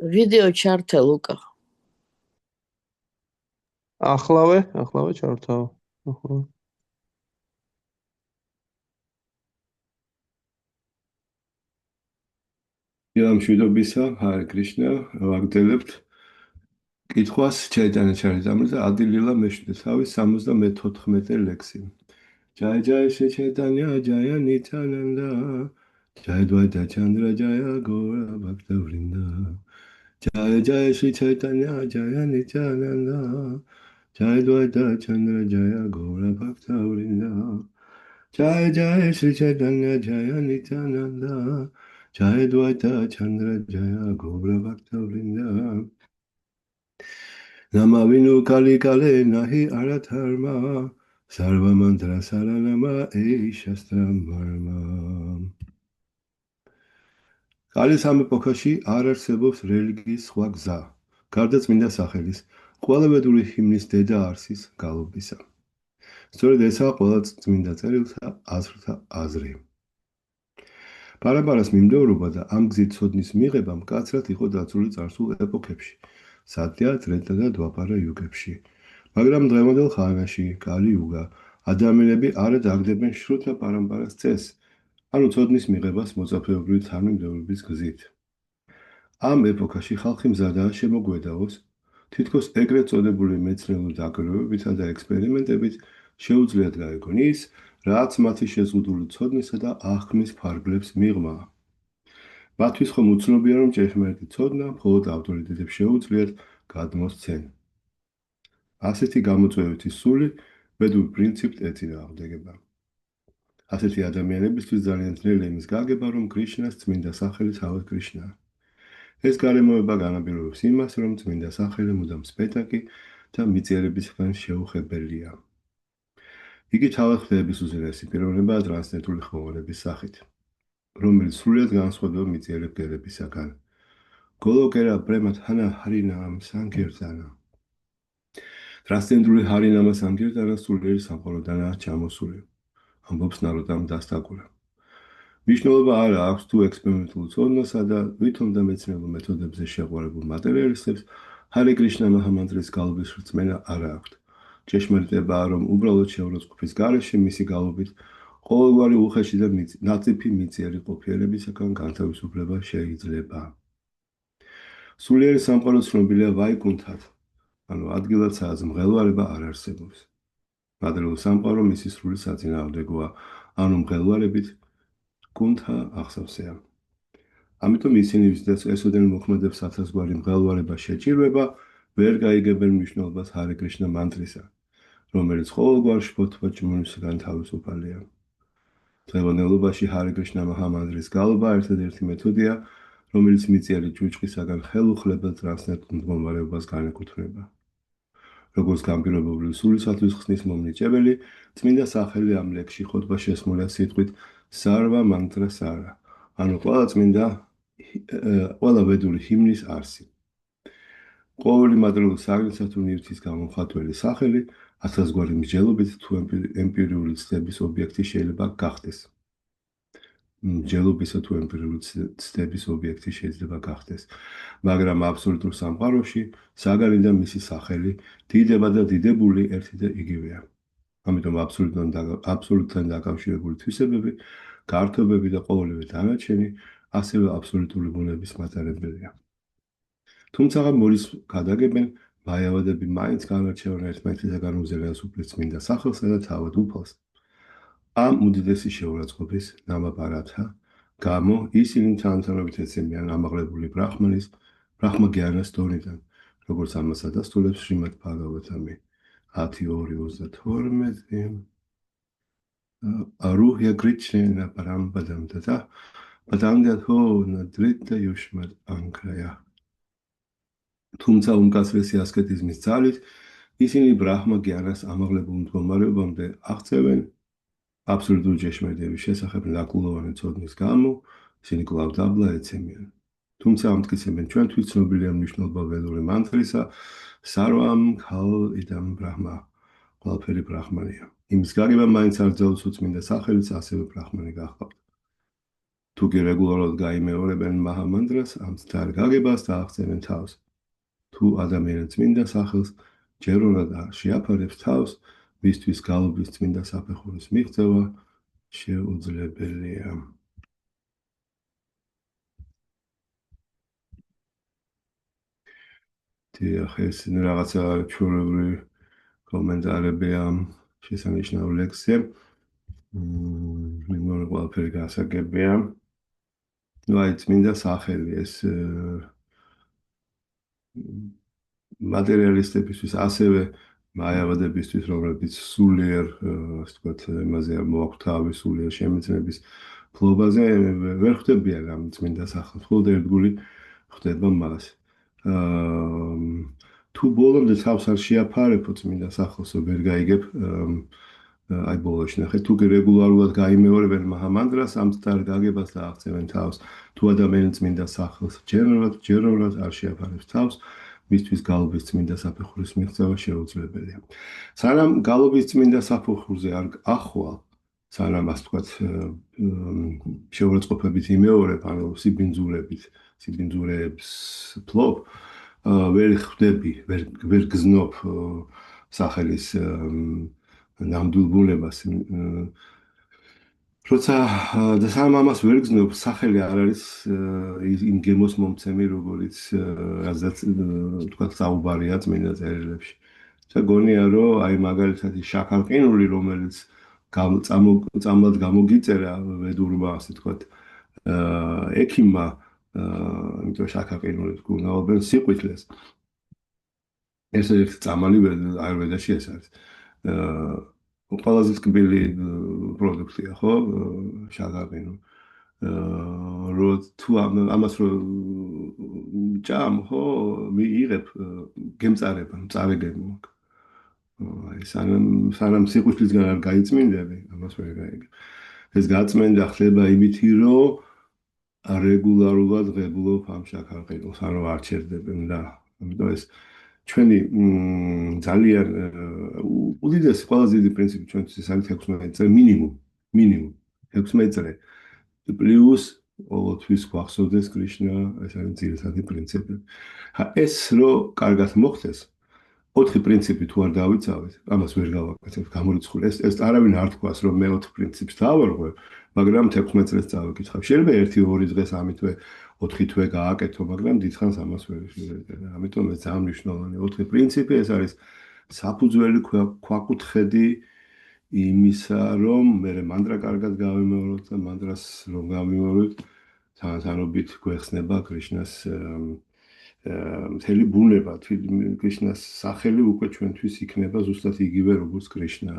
ვიდეო ჩართე ლუკა. ახლავე ჩართავ. ახლავე. მშვიდობისა, ჰარე კრიშნა, ვაგრძელებთ კითხვას ჩაიტანა ჩარიძამზე ადილილა მეშვიდე თავის 74 ლექსი. ჯაი ჯაი შრი ჩაიტანია ჯაია ნითანანდა ჯაი დვაიტა ჩანდრა ჯაია გორა ბაქტა ვრინდა ჯაი ჯაი შრი ჩაიტანია ჯაია ნითანანდა ჯაი დვაიტა ჩანდრა ჯაია გორა ბაქტა ვრინდა ჯაი ჯაი შრი ჩაიტანია ჯაია ნითანანდა ჯაი დვაიტა ჩანდრა ჯაია გორა ბაქტა ვრინდა Namavinu kali kale nahi aratharma sarva mantra saranama ei shastra marma. Kali სამეფოში არ არსებობს რელიგიის სხვა გზა, გარდა წმინდა სახელის, ყველავედური ჰიმნის დედა არსის გალობისა. სწორედ ესაა ყველა წმინდა წერილთა აზრთა აზრი. პარაბარას მიმდევრობა და ამ გზით ცოდნის მიღება მკაცრად იყო დაცული წარსულ ეპოქებში. სატია, ტრეტა და დვაპარა იუგებში. მაგრამ დღევანდელ ხანაში, კალი იუგა, ადამიანები არ დაგდებენ შრუთა პარამპარას წესს, ანუ ცოდნის მიღებას მოწაფეობრივი თანმიმდევრობის გზით. ამ ეპოქაში ხალხი მზადაა შემოგვედაოს, თითქოს ეგრეთ წოდებული მეცნიერული დაკრებებითა და ექსპერიმენტებით შეუძლიათ გაეგონ ის, რაც მათი შეზღუდული ცოდნისა და აღქმის ფარგლებს მიღმა. მათთვის ხომ უცნობია, რომ ჭეშმარიტი ცოდნა მხოლოდ ავტორიტეტებს შეუძლიათ გადმოსცენ. ასეთი გამოწვევითი სული ბედურ პრინციპს ეწინააღმდეგება. ასეთი ადამიანებისთვის ძალიან ძნელი იმის გაგება, რომ კრიშნას წმინდა სახელი თავად კრიშნაა. ეს გარემოება განაპირობებს იმას, რომ წმინდა სახელი მუდამ სპეტაკი და მიწიერებისგან შეუხებელია. იგი თავად ხდების უზენაესი პიროვნებაა ტრანსცენდენტული ხოვარების სახით, რომელიც სრულად განსხვავდება მიწიერებ გერებისაგან. გოლოკერა პრემათ ჰანა ჰარინამ სანკირტანა. ტრანსცენდენტული ჰარინამა სანკირტანა სულიერი სამყაროდანაა ჩამოსული. ამბობს ნაროდამ დასტაკურა. მნიშვნელობა არ აქვს თუ ექსპერიმენტულ ცოდნასა და ვითომ და მეცნიერულ მეთოდებზე შეყვარებულ მატერიალისტებს ჰარე კრიშნა მაჰამანტრის გალობის რწმენა არ აქვთ. ჭეშმარიტებაა, რომ უბრალოდ შეურაცხყოფის გარეშე მისი გალობით ყოველგვარი უხეში და ნაწიფი მიწიერი ყოფიერებისაგან განთავისუფლება შეიძლება. სულიერი სამყარო ცნობილია ვაიკუნთად, ანუ ადგილად, სადაც მღელვარება არ არსებობს. მადრეულ სამყარო მისი სრული საწინააღმდეგოა, ანუ მღელვარებით კუნთა ახსავსეა. ამიტომ ისინი ვისაც ესოდენ მოქმედებს ათასგვარი მღელვარება შეჭირვება, ვერ გაიგებენ მნიშვნელობას ჰარე კრიშნა მანტრისა, რომელიც ყოველგვარ შფოთვა ჭმუნისგან თავისუფალია. დღევანდელობაში ჰარე კრიშნა მაჰამანტრის გალობა ერთადერთი მეთოდია, რომელიც მიწიერი ჭუჭყისაგან ხელუხლებელ ტრანსცენდენტულ მდგომარეობას განეკუთვნება. როგორც განპირობებული სულისათვის ხსნის მომნიჭებელი, წმინდა სახელი ამ ლექსში ხოტბა შესმულია სიტყვით სარვა მანტრა სარა, ანუ ყველა ვედური ჰიმნის არსი. ყოველი მადრეულ საგნისა თუ ნივთის გამომხატველი სახელი ათასგვარი მსჯელობით თუ ემპირიული ცდების ობიექტი შეიძლება გახდეს. მსჯელობისა თუ ემპირიული ცდების ობიექტი შეიძლება გახდეს, მაგრამ აბსოლუტურ სამყაროში საგანი და მისი სახელი, დიდება და დიდებული ერთი და იგივეა. ამიტომ აბსოლუტთან დაკავშირებული თვისებები, გართობები და ყოველივე დანარჩენი ასევე აბსოლუტური ბუნების მატარებელია. თუმცა მოდის გადაგებენ, მაიავადები მაინც განარჩევენ ერთმანეთისაგან უზენაეს უფლის წმინდა სახელსა და თავად უფალს. ამ უდიდესი შეურაცხყოფის ნამაპარათა გამო ისინი თანთანობით ეცემიან ამაღლებული ბრაჰმა გიანას დონიდან, როგორც ამას ადასტურებს შრიმად ბჰაგავათამი 10:2-32. არუჰია კრიჩნენა პარამპადამ და პადანგათო ნადრიტა იუშმად ანკრაია. თუმცა უმკაცრესი ასკეტიზმის ძალით ისინი ბრაჰმა გიანას ამაღლებულ მდგომარეობამდე აღწევენ აბსოლუტური ჭეშმარიტების შესახებ ნაკლოვანი ცოდნის გამო ისინი კვლავ დაბლა ეცემიან. თუმცა ამტკიცებენ ჩვენთვის ცნობილია მნიშვნელობა ველური მანტრისა სარვამ ქალ იდამ ბრაჰმა, ყველაფერი ბრაჰმანია. იმის გაგება მაინც არ ძალუს, წმინდა სახელიც ასევე ბრაჰმანი გახავთ. თუ კი რეგულარულად გაიმეორებენ მაჰამანდრას, ამ მცდარ გაგებას დააღწევენ თავს. თუ ადამიანი წმინდა სახელს ჯერურად არ შეაფარებს თავს, მისთვის გალობის წმინდა საფეხურის მიღწევა შეუძლებელია. დიახ, ეს რაღაცა ჩვეულებრივი კომენტარები ამ შესანიშნავ ლექსზე. მე მგონი ყველაფერი გასაგებია. ну აი წმინდა სახელი ეს მატერიალისტებისთვის ასევე მაიავადებისთვის რომლებიც სულიერ ასე ვთქვათ იმაზე მოაქვთ თავი სულიერ შემეცნების ფლობაზე ვერ ხვდებიან ამ წმინდა სახელს მხოლოდ ერთგული ხვდება მას თუ ბოლომდე თავს არ შეაფარებო წმინდა სახელს ვერ გაიგებ აი ბოლოში ნახე თუ რეგულარულად გაიმეორებენ მაჰამანდრას ამ წარ გაგებას და აღწევენ თავს თუ ადამიანი წმინდა სახელს ჯეროვნად არ შეაფარებს თავს მისთვის გალობის წმინდა საფეხურის მიღწევა შეუძლებელია. სანამ გალობის წმინდა საფეხურზე არ ახვალ, სანამ ასე ვთქვათ, შეურაცხყოფებით იმეორებ, ანუ სიბინძურებს ფლობ, ვერ ხვდები, ვერ გზნობ სახელის ნამდვილ ბუნებას. როცა და სამ ამას ვერ გზნობ, სახელი არ არის იმ გემოს მომცემი, როგორც რაზეც თქვა საუბარია წმინდა წერილებში. და გონია რომ აი მაგალითად შაქარყინული, რომელიც წამლად გამოგიწერა ვედურმა, ასე თქვა, ექიმმა, იმიტომ შაქარყინული გუნაობენ სიყვიтлეს. ერთ-ერთი წამალი აიურვედაში ეს არის. ყველაზე ტკბილი პროდუქტია, ხო? შაქარყინო. რო თუ ამას რო ჭამ, ხო, მიიღებ გემწარება, მწარე გემო. აი სანამ სიყვირულისგან არ გაიწმინდები, ამას ვერ გაიგებ. ეს გაწმენდა ხდება იმითი, რომ რეგულარულად ღებულობ ამ შაქარყინოს, ანუ არ ჩერდებენ და ამიტომ ეს ჩვენი ძალიან უდიდესი ყველაზე დიდი პრინციპი ჩვენთვის ეს არის 16 წელი მინიმუმ 16 წელი პლუს ყოველთვის გვახსოვდეს კრიშნა ეს არის ძირითადი პრინციპი. ეს რო კარგად მოხდეს 4 პრინციპი თუ არ დავიცავეთ, ამას ვერ გავაკეთებ გამორიცხული. ეს არავინ არ თქვას რომ მე 4 პრინციპს დავარღვევ, მაგრამ 16 წელს წავიკითხავ. შეიძლება 1-2 დღეს ამითვე 4 თვე გააკეთო, მაგრამ დიდხანს ამას ვერ შეიძლება. ამიტომ ეს ძალიან მნიშვნელოვანი 4 პრინციპი ეს არის საფუძველი ქვაკუთხედი იმისა, რომ მე მანდრა კარგად გავიმეოროთ და მანდრას რომ გავიმეოროთ, თანობით გვეხსნება კრიშნას მთელი ბუნება, კრიშნას სახელი უკვე ჩვენთვის იქნება ზუსტად იგივე როგორც კრიშნა.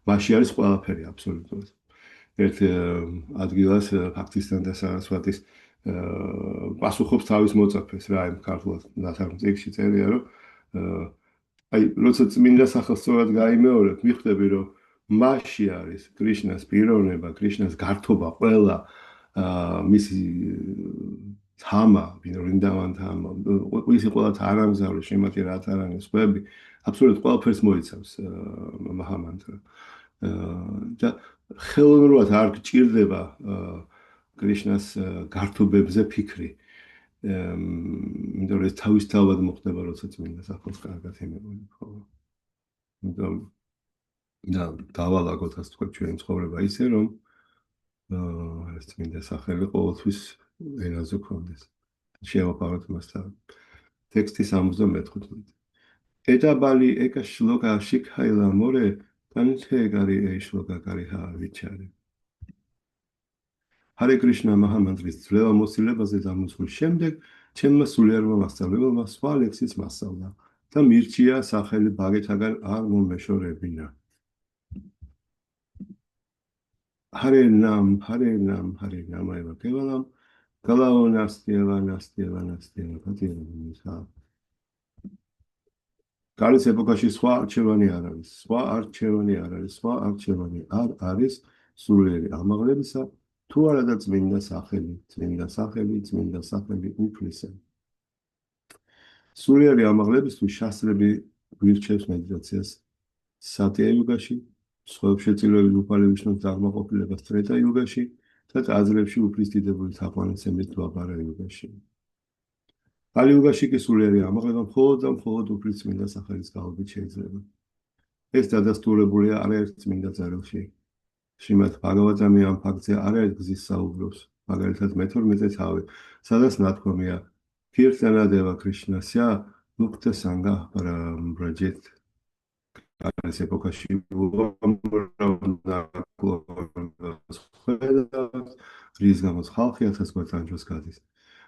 მასში არის ყველაფერი აბსოლუტურად. ერთ ადგილას ფაქტისთან და სარასვატის პასუხობს თავის მოწაფეს რა იმ ქართულად ნათარგმნ ტექსტში წერია რომ აი როცა წმინდა სახელს სწორად გაიმეორებ მიხვდები რომ მასში არის კრიშნას პიროვნება, კრიშნას გართობა ყველა მისი თამა, ვინდავან თამა, ისი ყველა თარამგზავრი, შემათი რათარანი, სხვები, აბსოლუტურად ყველაფერს მოიცავს მაჰამანდრა. და ხელოვნურად არ გჭირდება კრიშნას გართობებზე ფიქრი. იმიტომ რომ ეს თავისთავად მოხდება, როცა წმინდა სახელს კარგად იმეორებ, ხო? იმიტომ და დავალაგოთ ასე თქვა ჩვენი ცხოვრება ისე რომ ეს წმინდა სახელი ყოველთვის ენაზე ქონდეს. შევაფაროთ მასთან. ტექსტი 75. ედაბალი ეკა შლოკა შიქაილა მორე განთეგარი ეშლოკა კარიჰა ვიჩარე. ჰარე კრიშნა მაჰამანდრის ძლევამოსილებაზე დამოსვლის შემდეგ ჩემმა სულიერმა მასწავლებელმა სხვა ლექსიც მასწავლა და მირჩია სახელი ბაგეთაგან არ მომეშორებინა. ჰარე ნამ აევა კევალამ გალაო ნასტიევა პატიევა გალის ეპოქაში სხვა არჩევანი არ არის სულიერი ამაღლებისა თუ არა და წმინდა სახელი უფლისა. სულიერი ამაღლებისთვის შასტრები გვირჩევს მედიტაციას სატია იოგაში, სხვაებს შეწირვებით უფალი ვიშნუს დაღმაყოფილებას ტრეტა იოგაში და ტაძრებში უფლისდიდებული თაყვანისცემის დაბარა იუგაში. ალიუგაში კი სულიერი ამაღლება მხოლოდ და მხოლოდ უფლისწმინდა სახელის გალობით შეიძლება. ეს დადასტურებულია არაერთ წმინდა წერილში. შრიმად ბჰაგავატამი ამ ფაქტზე არაერთ გზის საუბრობს, მაგალითად მე-12 თავი, სადაც ნათქვამია ქირტანა დევა კრიშნასია მუქტა სანგა ბრაჯეთ. არის ეპოქაში რის გამოც ხალხი 1000 გვერდანჯოს გადის.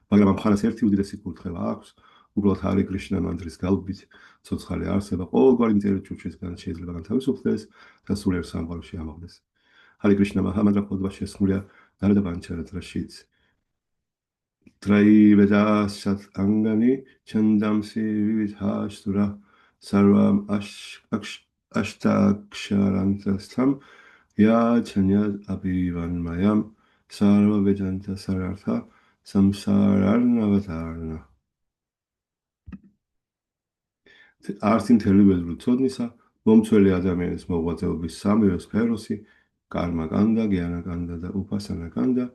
მაგრამ ამ მხარეს ერთი უდიდესი კურთხევა აქვს, უბრალოდ ჰარი კრიშნა მანტრის გალობით ცოცხალი არსება ყოველგვარი მწერი ჩურჩისგან შეიძლება განთავისუფლდეს და სულიერ სამყაროში ამოღდეს. ჰარი კრიშნა მაჰამანტრა ხოდვა შესულია ნარადა პანჩარატრაშიც. ტრაივედა სატანგანი ჩანდამსი ვივითაშტურა სარვამ აშტაქშარანტასთამ ია ჩანია აბივანმაიამ სარვა ვედანტა სარართა სამსარარნავატარნა. ართი მთელი ბედური ცოდნისა, მომცველი ადამიანის მოღვაწეობის სამივე სფეროსი, კარმა კანდა, გიანა კანდა და უფასანა კანდა,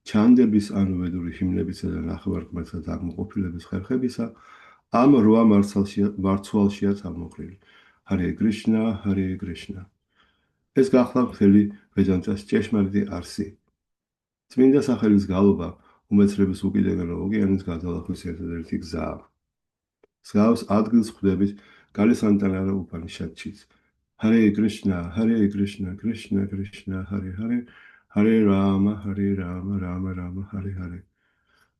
ჩანდების ანუ ბედური ჰიმნებისა და ნახევარგმერთა დაკმაყოფილების ხერხებისა, ამ რვა მარცვალშია თავმოყრილი. ჰარე კრიშნა, ჰარე კრიშნა. ეს გახლავთ მთელი ვედანტას ჭეშმარიტი არსი. წმინდა სახელის გალობა უმეცრების უკიდურესო ოკეანის გადალახვის ერთადერთი გზაა. მსგავს ადგილს ხვდებით კალისანტანარა უპანიშადშიც. ჰარე კრიშნა, ჰარე კრიშნა, კრიშნა კრიშნა, ჰარე ჰარე, ჰარე რამა, რამა რამა, ჰარე ჰარე.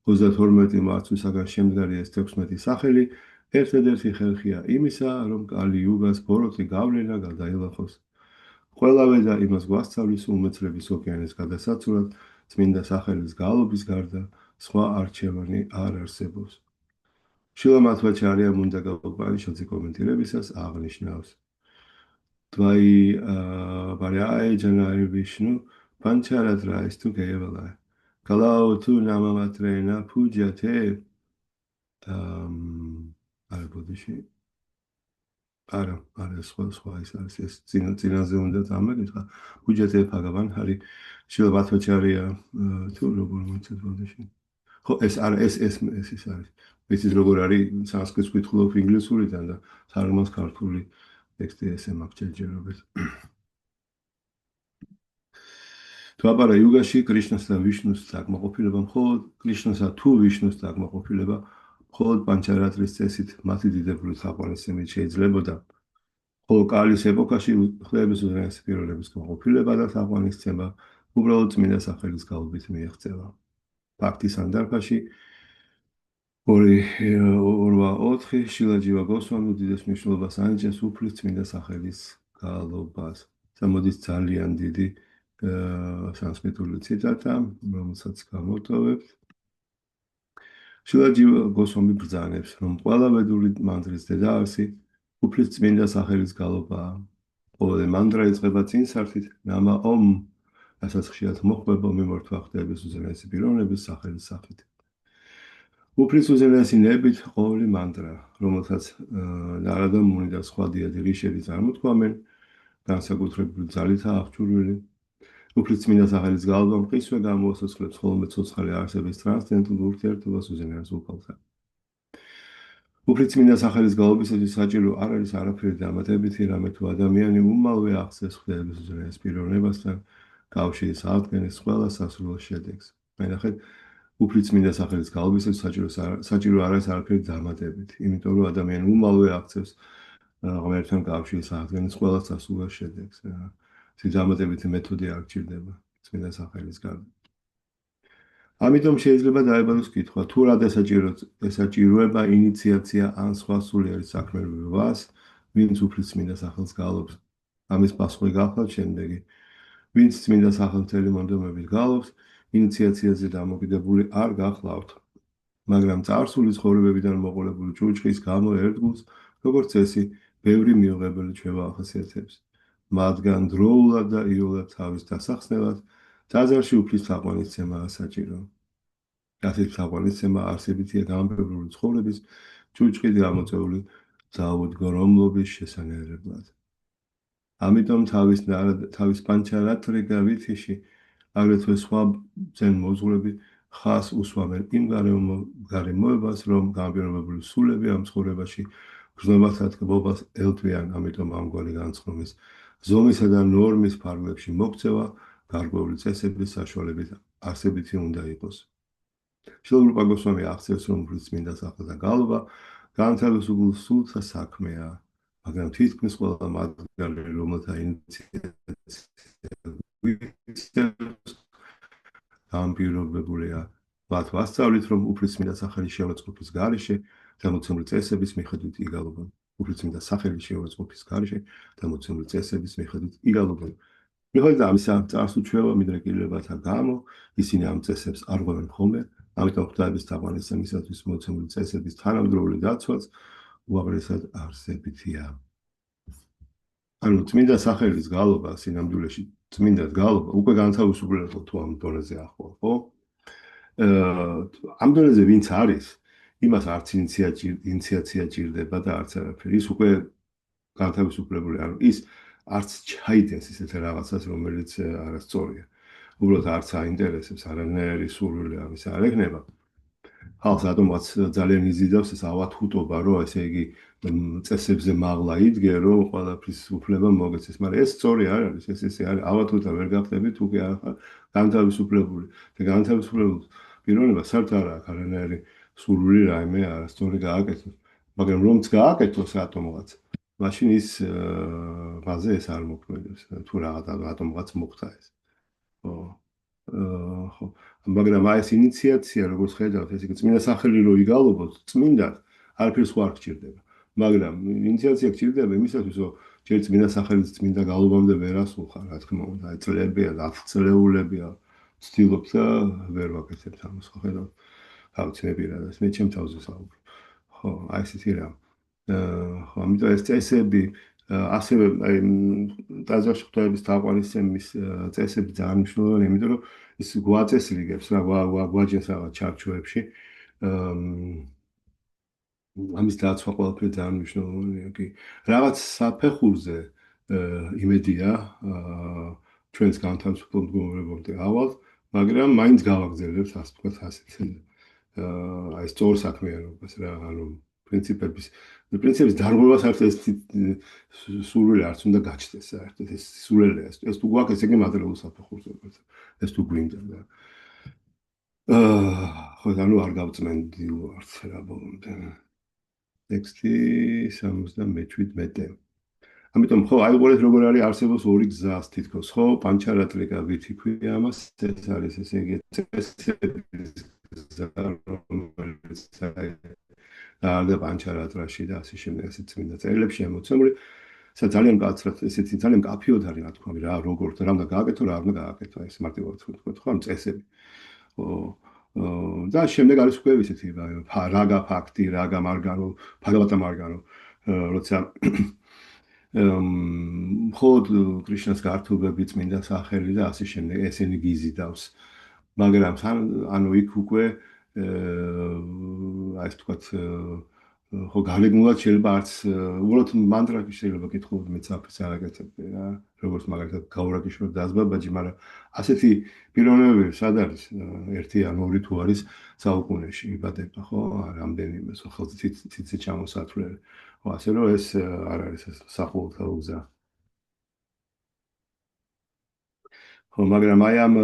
32 მარცვლისაგან შემდგარი ეს 16 სახელი ერთადერთი ხერხია იმისა, რომ კალი იუგას ბოროტი გავლენა გადაილახოს. ყველავე და იმას გვასწავლის უმეცრების ოკეანის გადასაცურად წმინდა სახელის გალობის გარდა სხვა არჩევანი არ არსებობს. შილა მათვაჩარია მუნდაგა უპანიშადზე კომენტირებისას აღნიშნავს. Tvai Bharaya Janai Vishnu Pancharadra Istu Kevala. Kalau tu nama matrena pujate არა ბოდიში არა სხვა ის არის ეს წინაზე უნდა დამეკითხა პუჯათე ფაგავან ჰარი შილ ბათოჩარია თუ როგორ მოიცეთ ბოდიში ხო ეს არა ეს ის არის ვიცით როგორ არის სანსკრიტს ვკითხულობ ინგლისურიდან და თარგმანს ქართული ტექსტი ესე მაქვს ჯერჯერობით თვაბარა იუგაში კრიშნას და ვიშნუს დაკმაყოფილება მხოლოდ კრიშნასა თუ ვიშნუს დაკმაყოფილება მხოლოდ პანჩარატრის წესით მათი დიდებული თაყვანისცემით შეიძლებოდა ხოლო კალის ეპოქაში ხლების უზენაესი პიროვნების კმაყოფილება და თაყვანისცემა უბრალოდ წმინდა სახელის გალობით მიეღწევა ფაქტის ანდარფაში 2-4 შილაჯივა გოსვამი უდიდეს მნიშვნელობას ანიჭებს უფლის წმინდა სახელის გალობას გამოდის ძალიან დიდი სანსკრიტული ციტატა რომელსაც გამოვტოვებთ შილაჯივა გოსვამი ბრძანებს რომ ყველა ვედური მანტრის დედაარსი უფლის წმინდა სახელის გალობაა ყოველი მანტრა იწყება წინსართით ნამა ომ რასაც ხშირად მოხდება მიმართვა ხდების უზენაესი პიროვნების სახელის სახით უფლის უზენაესი ნებით ყოველი მანტრა რომელსაც ნარადა მუნი და სხვა დიადი რიშები წარმოთქვამენ განსაკუთრებული ძალითაა აღჭურვილი უფლის წმინდა სახელის გალობა მყისვე გამოასოცხლებს ხოლმე ცოცხალი არსების ტრანსცენდენტულ ურთიერთობას უზენაეს უფალთან უფლის წმინდა სახელის გალობისათვის საჭირო არ არის არაფერი დამატებითი, რამე თუ ადამიანი უმალვე ახსენს ხდების უზენაეს პიროვნებასთან კავშირის აღდგენის ყველა სასურველ შედეგს. მენახეთ, უფლის წმინდა სახელის გალობისათვის საჭირო არ არის არაფერი დამატებითი, იმიტომ რომ ადამიანი უმალვე ახსენს ღმერთთან კავშირის აღდგენის ყველა სასურველ შედეგს. ეს დამატებითი მეთოდი არ გჭირდება წმინდა სახელის გარდა. ამიტომ შეიძლება დაებადოს კითხვა, თუ რა ესაჭიროება ინიციაცია ან სხვა სულიერი საქმიანობის ვას, ვინც უფლის წმინდა სახელს გალობს. ამის პასუხი გახლავთ შემდეგი. ვინც წმინდა სახელს მთელი მონდომებით გალობს, ინიციაციაზე დამოკიდებული არ გახლავთ. მაგრამ წარსული ცხოვრებებიდან მოყოლებული ჭუჭყის გამო ერთგულს, როგორც წესი, ბევრი მიუღებელი ჩვევა ახასიათებს. მათგან დროულად და იოლად თავის დასახსნელად ტაძარში უფლის თაყვანისცემაა საჭირო. ასეთ თაყვანისცემა არსებითია გამარჯვებული ცხოვრების ჭუჭყით გამოწვეული დაუდგრომლობის შესანერებლად. ამიტომ თავის პანჩარატრიგა ვითიში აგრეთვე სხვა ძენ მოძღვრები ხას უსვამენ იმ გარემოებას, რომ განპირობებული სულები ამ ცხოვრებაში გრძნობასა თბობას ელთვიან, ამიტომ ამგვარი განცხრომის ზომისა და ნორმის ფარგლებში მოქცევა გარკვეული წესების საშუალებით არსებითი უნდა იყოს. შილოგრუპა გოსვამი აღწერს, რომ წმინდა სახელთა გალობა განთავისუფლ სულთა საქმეა, მაგრამ თითქმის ყველა მათგანი, რომელთა ინიციატივა განპირობებულია, მათ ვასწავლით, რომ უფლისწმინდა სახელი შეურაცხყოფის გარეშე და მოცემული წესების მიხედვით იგალობენ. უფლისწმინდა სახელი შეურაცხყოფის გარეშე და მოცემული წესების მიხედვით იგალობენ. მიუხედავად ამისა, წარსულჩვევა მიდრეკილებათა გამო, ისინი ამ წესებს არ ღვევენ ხოლმე, ამიტომ ღვთაების თაყვანისცემისათვის მოცემული წესების თანამედროვე დაცვაც უაღრესად არსებითია. ანუ წმინდა სახელის გალობა სინამდვილეში წმინდა გალობა უკვე განთავისუფლება თუ ამ დონეზე ახლა, ხო? ამ დონეზე ვინც არის, იმას არც ინიციაცია ჭირდება და არც არაფერი. ის უკვე განთავისუფლებული, ანუ ის არც ჩაიდენს ისეთ რაღაცას, რომელიც არასწორია. უბრალოდ არც აინტერესებს, არანაირი სურვილი ამის არ ექნება. ხალხს რატომაც ძალიან იზიდავს ეს ავათუტობა, რომ ესე იგი წესებზე მაღლა იდგე, რომ ყველაფრის უფლება მოგეცეს, მაგრამ ეს სწორი არ არის, ეს ესე არის, ავათუტა ვერ გახდებით, უკვე არ ხარ განთავისუფლებული. და განთავისუფლების პიროვნება საერთოდ არ აქვს არანაირი სურვილი რაიმე არასწორი გააკეთოს. მაგრამ რომც გააკეთოს რატომღაც, მაშინ ის მასზე ეს არ მოქმედებს, თუ რატომღაც მოხდა ეს. ხო. ხო, მაგრამ აი ეს ინიციაცია, როგორც ხედავთ, ეს იგი წმინდა სახელი რო იგალობოთ, წმინდად არაფერს ხო არ გჭირდება. მაგრამ ინიციაცია გჭირდება იმისათვის, რომ ჯერ წმინდა სახელის წმინდა გალობამდე ვერ ასულხარ, რა თქმა უნდა, აი წლებია, 10 წლეულებია, ცდილობ და ვერ ვაკეთებ ამას, ხო ხედავთ. გავცნებიერად, მე ჩემ თავზე საუბრობ. ხო, აი ესეთი რა. ხო, ამიტომ ეს წესები ასევე აი ტაძარში ღვთაების თაყვანისცემის წესები ძალიან მნიშვნელოვანია, იმიტომ რომ ის გვაწესრიგებს რა გვაჯენს რაღაც ჩარჩოებში. ამის დაცვა ყველაფერი ძალიან მნიშვნელოვანია, კი. რაღაც საფეხურზე იმედია ჩვენს განთავისუფლ მდგომარეობამდე ავალ, მაგრამ მაინც გავაგზავნებს ასე ვთქვათ ასეთ აი სწორ საქმიანობას რა, ანუ პრინციპების დარღვევას არც ეს სურვილი არც უნდა გაჩნდეს საერთოდ ეს სულელია ეს თუ გვაქვს ესე იგი მატერიალურ საფეხურზე ეს თუ გვინდა და ხო ანუ არ გავწმენდი ვართ რა ბოლომდე ტექსტი 77 ამიტომ ხო აი უყურეთ როგორ არის არსებობს ორი გზას თითქოს ხო პანჩარატრიკა ვითი ქვია ამას ეს არის ესე იგი წესების გზა რომელიც და პანჩარატრაში და ასე შემდეგ ასე წმინდა წერილებში ამოცემული ძალიან კაცრად ესეთი ძალიან კაფიოდ არის რა თქმა უნდა რა როგორ და რა უნდა გააკეთო რა არ უნდა გააკეთო ეს მარტივად თქვა ხო ამ წესები და შემდეგ არის უკვე ისეთი რაღა ფაქტი რაღა მარგანო ფაგავატა მარგანო როცა ხოდ კრიშნას გართულები წმინდა სახელი და ასე შემდეგ ესენი გიზიდავს მაგრამ ანუ იქ უკვე აი ეს თქვათ ხო გარეგნულად შეიძლება არც უბრალოდ მანტრაკი შეიძლება კითხულობ მეც აფერს არ აკეთებდი რა როგორც მაგალითად გაურაკიშვილ დაზბაბაჯი მაგრამ ასეთი პიროვნებები სად არის ერთი ან ორი თუ არის საუკუნეში იბადება ხო რამდენიმე ხელზე ციცი ჩამოსათვლელი ხო ასე რომ ეს არ არის ეს საყოველთაო გზა ხო, მაგრამ აი ამ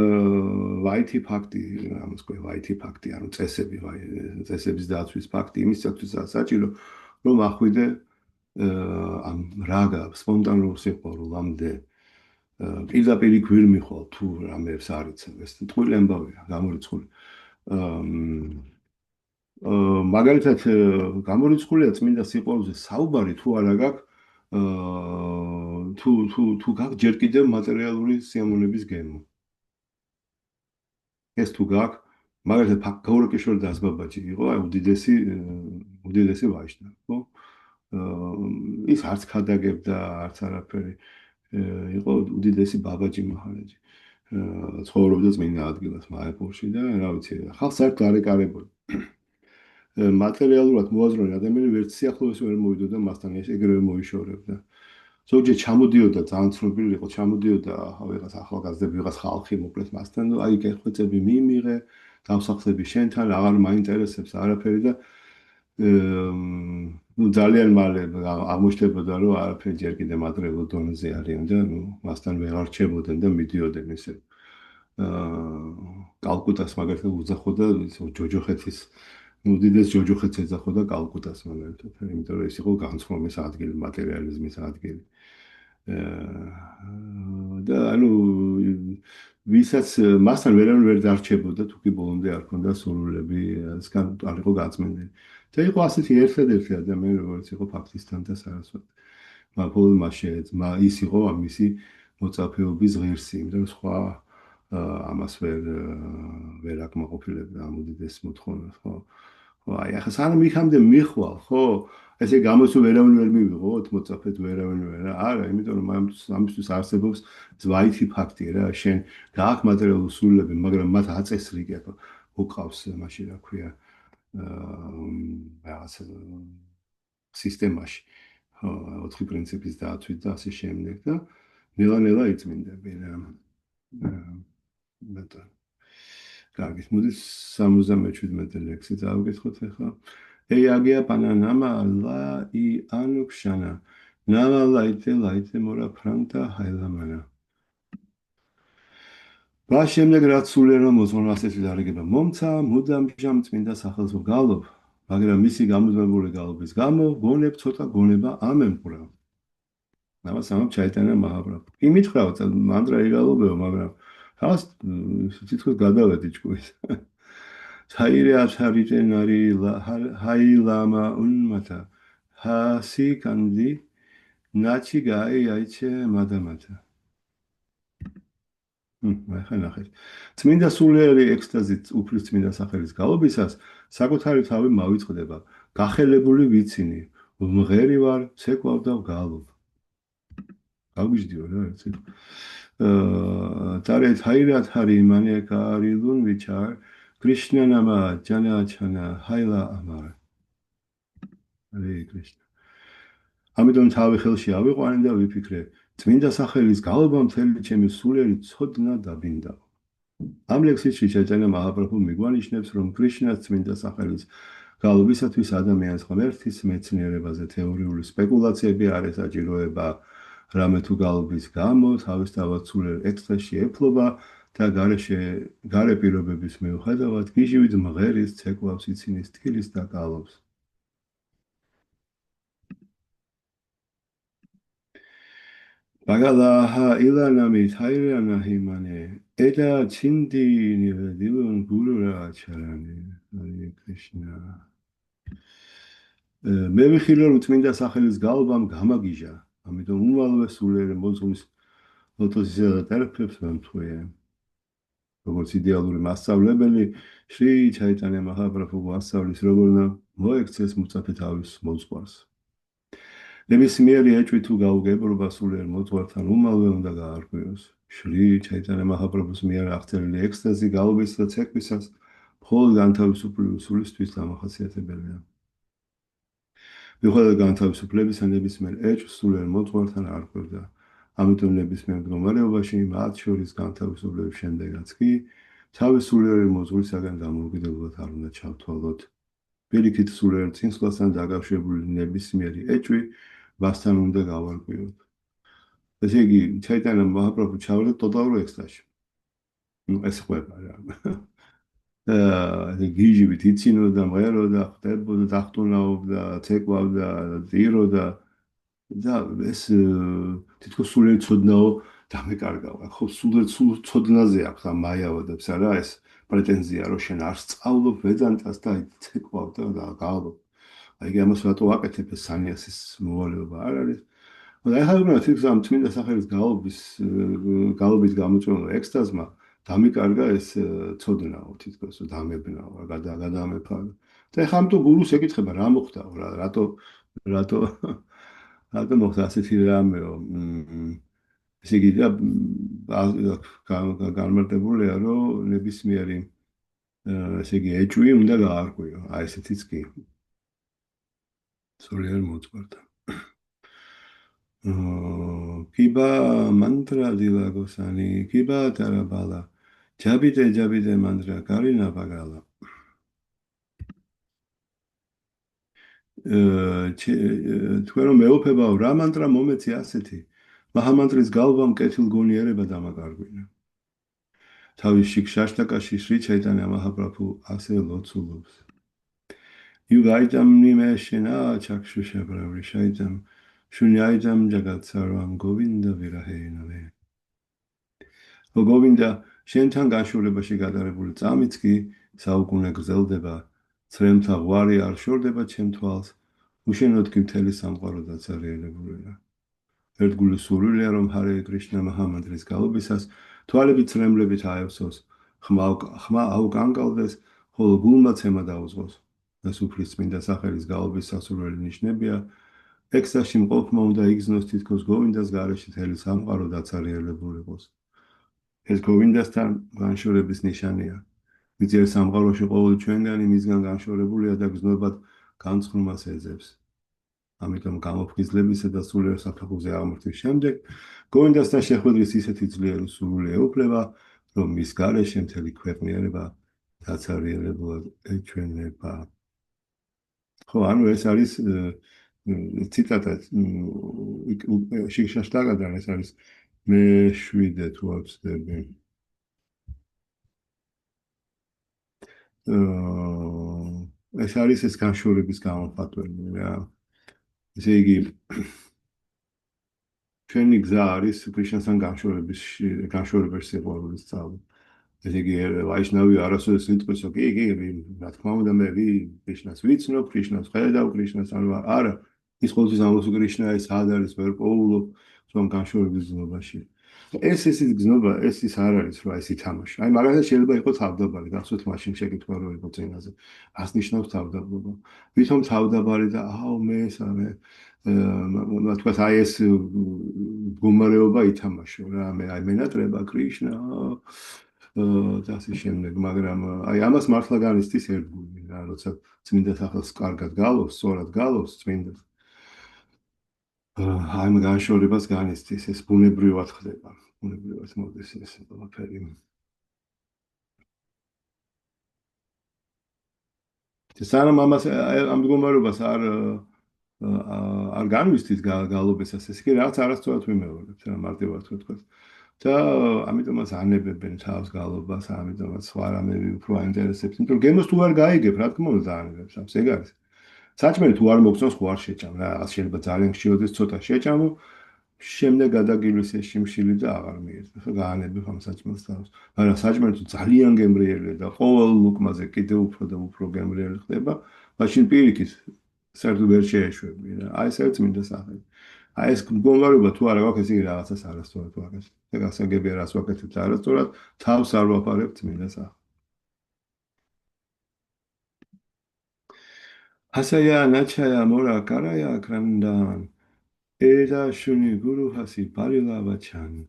IT ფაქტი, ამას ქვია IT ფაქტი, ანუ წესების დაცვის ფაქტი იმისათვის საჭირო, რომ ახვიდე ამ რაღა სპონტანურ სიყვარულამდე პირდაპირ გვირ მიხვალ თუ რამეებს არიცებ, ეს ტყუილი ამბავია, გამორიცხული. მაგალითად, გამორიცხულია წმინდა სიყვარულზე საუბარი თუ არა გაქვს თუ გაქვს ჯერ კიდევ მატერიალური სიამოვნების გემო. ეს თუ გაქვს, მაგალითად გაურაკიშვილი დასბაბაჯი იყო, აი უდიდესი ვაჟნა, ხო? ის არც ქადაგებდა, არც არაფერი. იყო უდიდესი ბაბაჯი მაჰარაჯი. ცხოვრობდა წმინდა ადგილას მაეპურში და რა ვიცი, ხალხს საერთოდ არ ეკარებოდა. მატერიალურად მოაზროვნე ადამიანი ვერც სიახლოვეს ვერ მოვიდოდა მასთან, ეს ეგრევე მოიშორებდა. ზოგჯერ ჩამოდიოდა ძალიან ცნობილი იყო, ჩამოდიოდა ვიღაც ახალგაზრდები, ვიღაც ხალხი მოკლედ მასთან, აი გეხვეწები მიმიღე, დავსახსები შენთან, აღარ მაინტერესებს არაფერი და ნუ ძალიან მალე აღმოჩნდებოდა, რომ არაფერი ჯერ კიდე მადრეულ დონეზე არიან და ნუ მასთან ვეღარ რჩებოდნენ და მიდიოდნენ ესე. კალკუტას მაგალითად უძახოდა ჯოჯოხეთის უდიდეს ჯოჯოხეთს ეძახოდა კალკუტას მაგალითად, იმიტომ რომ ეს იყო განცხრომის ადგილი, მატერიალიზმის ადგილი. და ანუ ვისაც მასთან ვერავინ ვერ დარჩებოდა, თუ კი ბოლომდე არ ქონდა სურვილები, ასკან არ იყო გაწმენდილი. და იყო ასეთი ერთადერთი ადამიანი, როგორც იყო ფაქტისთან და სარასვად. მაგრამ ის იყო მისი მოწაფეობის ღირსი, იმიტომ რომ სხვა ამას ვერ აკმაყოფილებდა ამ უდიდეს მოთხოვნას, ხო? ხო, აი ახლა სანამ იქამდე მიხვალ, ხო? ესე გამოსულ ვერავინ ვერ მივიღოთ, მოწაფეთ ვერავინ ვერ. არა, იმიტომ რომ ამისთვის არსებობს ზვაითი ფაქტი რა, შენ გააქვს მატერიალური სულები, მაგრამ მათ აწესრიგებ უყავს მაშინ რა ქვია, რაღაც სისტემაში. ხო, 4 პრინციპის დაცვით და ასე შემდეგ და ნელა-ნელა იწმინდები რა. მეტად. კარგი, მოდი 77 ლექსი დავიკითხოთ ახლა. Eagia pananama la I anukshana. Nala laite mora pranta hailamana. რა შემდეგ რაც სულიერ მომწონს ასეთი დარიგება მომცა, მუდამ ჯამწმინდა სახელს ვგალობ, მაგრამ მისი გამუდმებული გალობის გამო გონებ ცოტა გონება ამემყვრა. ამას ამბობ ჩაიტანა მაჰაპრაბჰუ. იმითხრა მანტრა იგალობეო, მაგრამ ხას თითქოს გადავედი ჭკუის. Thaire atharite nari hai lama unmata. Hasi kandi nachi gai aiche madamata. ხანახეთ. წმინდა სულიერი ექსტაზით უფლის წმინდა სახელის გალობისას საკუთარი თავი მავიწყდება. გახელებული ვიცინი, მღერი ვარ, ცეკვავ და ვგალობ. გაგვიждიო რა έτσι. Tare thaira thari mane karilun vichar Krishna nama jana chana haila amar. Hare Krishna. ამიტომ თავი ხელში ავიყვანე და ვიფიქრე, წმინდა სახელის გალობა მთელი ჩემი სულიერი ცოდნა დაბინდა. ამ ლექსში ჩაიტანა მაჰაპრაბჰუ მიგვანიშნებს, რომ კრიშნას წმინდა სახელის გალობისათვის ადამიანს ღმერთის მეცნიერებაზე თეორიული სპეკულაციები არ ესაჭიროება, რამე თუ გალობის გამო თავისთავად სულიერ ექსტაზში ეფლობა და გარე პირობების მიუხედავად გიჟივით მღერის ცეკვავს იცინის თილის და გალობს. Bagalaha ilanami thairana himane eda chindi nivadilun gurura acharani. Hare Krishna. მე ვიხილე რომ წმინდა სახელის გალობამ გამაგიჟა. ამიტომ უმალვე სულიერი მოძღვრის ლოტოსისა და ტერფებს მემთხვია. როგორც იდეალური მასწავლებელი, შრი ჩაიტანია მაჰაპრაბჰუ ასწავლის როგორ უნდა მოექცეს მოწაფე თავის მოძღვარს. ნებისმიერი ეჭვი თუ გაუგებრობა სულიერ მოძღვართან უმალვე უნდა გაარღვიოს. შრი ჩაიტანია მაჰაპრაბჰუს მიერ აღწერილი ექსტაზი გალობის და ცეკვისას მხოლოდ განთავისუფლებული სულისთვის დამახასიათებელია. მიუხედავად განთავისუფლებისა ნებისმიერ ეჭვს სულიერ მოძღვართან არ ყვებდა. ამიტომ ნებისმიერ მდგომარეობაში მათ შორის განთავისუფლების შემდეგაც კი თავის სულიერი მოძღვრისაგან დამოუკიდებლად არ უნდა ჩავთვალოთ. პირიქით სულიერ წინსვლასთან დაკავშირებული ნებისმიერი ეჭვი მასთან უნდა გავარკვიოთ. ესე იგი, ჩაიტანა მაჰაპრაბჰუ ჩავარდა ტოტალურ ექსტაზში. ეს ყვება რა. გიჟივით იცინოდა, მღეროდა, ხდებოდა, დახტუნაობდა, ცეკვავდა, ძიროდა და ეს თითქოს სულიერი ცოდნაო დამეკარგავა. ხო, სულიერ ცოდნაზე აქვს ამ მაიავადებს არა ეს პრეტენზია, რომ შენ არ სწავლობ ვედანტას და ცეკვავ და გალობ. აი ამას რატო ვაკეთებ ეს სანიასის მოვალეობა არ არის. და ახლა უნდა თითქოს ამ წმინდა სახელის გალობის გამოწვევა ექსტაზმა დამიკარგა ეს ცოდნაო თითქოს დამებნაო გადაამეფარა. და ახლა ამიტომ გურუს ეკითხება რა მოხდა რა რატო მოხდა ასეთი რამეო. ესე იგი განმარტებულია რომ ნებისმიერი ესე იგი ეჭვი უნდა გაარკვიო. აი ესეთიც კი. სულიერ მოძღვართან. კიბა მანდრა დილაგოსანი, კიბა ტარაბალა. ჯაბიდე მანდრა კარინა ბაგალა. თქვენ რომ მეუფებაო, რა მანდრა მომეცი ასეთი? მაჰამანდრის გალბამ კეთილგონიერება დამაკარგვინა. თავის შიქშაშტაკაში შრი ჩაიტანია მაჰაპრაბჰუ ასე ლოცულობს. Yugaitam nimeshena chakshusha pravishaitam shunyaitam jagatsarvam govinda virahenave. Govinda შენთან განშორებაში გადარებული წამიც კი საუკუნე გრძელდება, ცრემთა ღვარი არ შორდება ჩემ თვალს, უშენოდ კი მთელი სამყარო დაწერიელებულია. ერთგული სურვილია რომ ჰარე კრიშნა მაჰამანდრის გალობისას თვალები ცრემლებით აევსოს, ხმა აუკანკალდეს, ხოლო გულმა ცემა დაუძღოს. სუფრის წმინდა სახელის გალობის სასურველი ნიშნებია, ექსტაზში მყოფმა უნდა იგრძნოს თითქოს გოვინდას გარეშე მთელი სამყარო დაწერიელებული იყოს. ეს გოვინდასთან განშორების ნიშანია. მიწერ სამყაროში ყოველი ჩვენგანი მისგან განშორებულია და გრძნობად განცხრომას ეძებს. ამიტომ გამოფხიზლებისა და სულიერ საფეხურზე აღმართვის შემდეგ გოვინდასთან შეხვედრის ისეთი ძლიერი სურვილი ეუფლება, რომ მის გარეშე მთელი ქვეყნიერება დაწერიელებულად ეჩვენება. ხო, ანუ ეს არის ციტატა შიქშაშტაკადან, ეს არის მე-7 თუ არ ვცდები. ეს არის ეს განშორების გამოფატველი რა. ესე იგი ჩვენი გზა არის კრიშნასთან განშორებაში სიყვარულის სწავლა. ესე იგი ვაიშნავი არასოდეს იტყვისო, კი, რა თქმა უნდა მე კრიშნას ვიცნობ, კრიშნას ხედავ, კრიშნას არა, ის ყოველთვის ამბობს კრიშნა ეს არ არის, ვერ პოულობ რომ განშორების გზნობაში. ეს გზნობა, ეს ის არ არის, რა ეს ითამაშა. აი მაგალითად შეიძლება იყოს თავდაბარი, გახსოვთ მაშინ შეკითხვა რო იყო წინაზე. რას ნიშნავს თავდაბლობა? ვითომ თავდაბარი და მე ეს არა თქვა აი ეს მდგომარეობა ითამაშო რა, აი მენატრება კრიშნა და ასე შემდეგ, მაგრამ აი ამას მართლა განიცდის ერთგული რა, როცა წმინდა სახელს კარგად გალობს, სწორად გალობს წმინდა აი განშორებას განიცდის, ეს ბუნებრივად ხდება, ბუნებრივად მოდის ეს ყველაფერი. სანამ ამას ამ მდგომარეობას არ განვისთით გალობისას, ეს კი რაც არასწორად ვიმეორებთ, რა მარტივად ვთქვათ. და ამიტომაც ანებებენ თავს გალობას, ამიტომაც სხვა რამები უფრო აინტერესებს, იმიტომ რომ გემოს თუ არ გაიგებ, რა თქმა უნდა დაანებებს ამს, ეგ არის. საჭმელი თუ არ მოგწონს, ხო არ შეჭამ რა, რაღაც შეიძლება ძალიან ხშირად ცოტა შეჭამო, შემდეგ გადაგილვის ეს შიმშილი და აღარ მიეწევს, ხო გაანებებ ამ საჭმელს თავს. მაგრამ საჭმელი თუ ძალიან გემრიელია და ყოველ ლუკმაზე კიდევ უფრო და უფრო გემრიელი ხდება, მაშინ პირიქით საერთოდ ვერ შეეშვები რა. აი ეს არის წმინდა სახელი. აი ეს მდგომარეობა თუ არა გაქვს, ესე იგი რაღაცას არასწორად ვაკეთებ. და გასაგებია რას ვაკეთებ არასწორად, თავს არ ვაფარებ წმინდა სახელს. Hasaya nachaya mora karaya krandan. Eda shuni guru hasi parila vachan.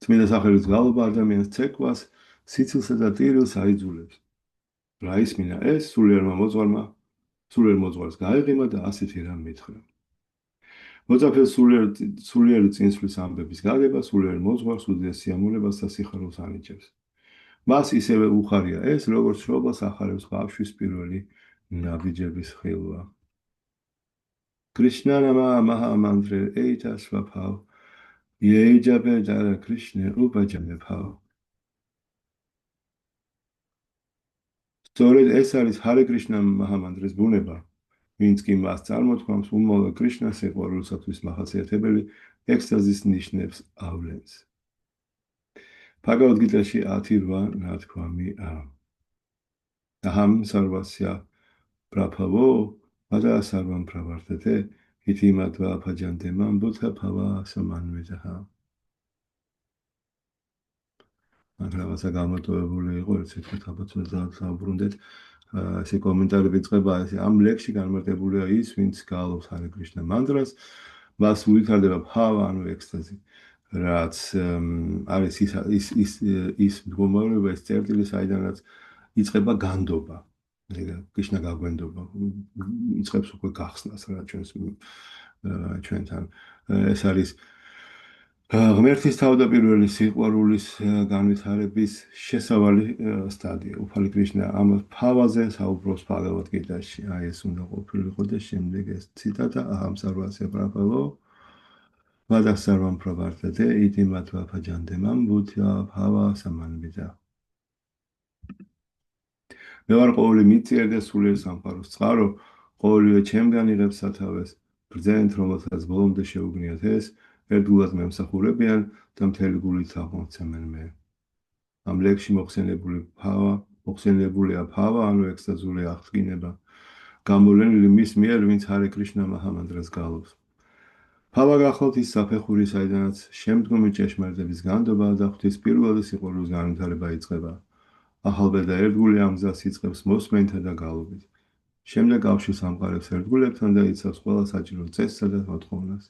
წმინდა სახელის გალობა ადამიანს ცეკვას, სიცილსა და ტირილს აიძულებს. რა ისმინა ეს სულიერმა მოძღვარმა, სულიერ მოძღვარს გაეღიმა და ასეთი რამ მითხრა. მოწაფეს სულიერი წინსვლის ამბების გაგება, სულიერ მოძღვარს უდიდეს სიამოვნებას და სიხარულს ანიჭებს. მას ისევე უხარია ეს, როგორც შრობას ახარებს ბავშვის პირველი ნაბიჯების ხილვა. კრიშნა ნამა მაჰამანდრე ეიტა სვაფავ იეიჯაბე ჯარა კრიშნე უბაჯამე ფავ. სწორედ ეს არის ჰარე კრიშნა მაჰამანდრის ბუნება, ვინც კი მას წარმოთქვამს უმოლა კრიშნას სიყვარულისათვის მახასიათებელი ექსტაზის ნიშნებს ავლენს. ბჰაგავად გიტაში 10:8 ნათქვამი აჰამ სარვასია პრაფავო ვადა სარვამ პრავართეთე ითი მადვა ფაჯანტე მამ ბუთა ფავა სამანვეჯაჰა. რაღაცა გამოტოვებული იყო, ერთ თქვით ალბათ დავბრუნდეთ. ესე კომენტარები წყება, ესე ამ ლექსში განმარტებულია ის, ვინც გალობს ჰარე კრიშნა მანდრას, მას უვითარდება ფავა, ანუ ექსტაზი. რაც არის ის მდგომარეობა, ეს წერტილი, საიდანაც იწყება განდობა. კრიშნა გაგვენდობა იწყებს უკვე გახსნას რა ჩვენთან ეს არის ღმერთის თავდაპირველი სიყვარულის განვითარების შესავალი სტადია. უფალი კრიშნა ამ ფავაზე საუბრობს ბჰაგავად გიტაში. აი ეს უნდა ყოფილიყო და შემდეგ ეს ციტატა აჰამ სარვასია პრაბჰავო ვადას სარვამ პრაბართადე იტი მათვა ფაჯანდემამ ბუთია ფავა სამანბიდა. მე ვარ ყოველი მიწიერ და სულიერ სამყაროს წყარო, ყოველივე ჩემგან იღებს სათავეს, ბრძენთ რომელსაც ბოლომდე შეუგნიათ ეს, ერთგულად მემსახურებიან და მთელი გულით აღმოცემენ მე. ამ ლექსში მოხსენებულია ფავა, ანუ ექსტაზური აღდგინება, გამოვლენილი მის მიერ, ვინც ჰარე კრიშნა მაჰამანტრას გალობს. ფავა გახლავთ ის საფეხური, საიდანაც შემდგომი ჭეშმარიტების განდობა და ღვთის პირველადი სიყვარულის განვითარება იწყება. ახალბე და ერთგული ამ გზას იწყებს მოსმენთა და გალობით. შემდეგ კავშირს ამყარებს ერთგულებთან და იცავს ყველა საჭირო წესსა და მოთხოვნას.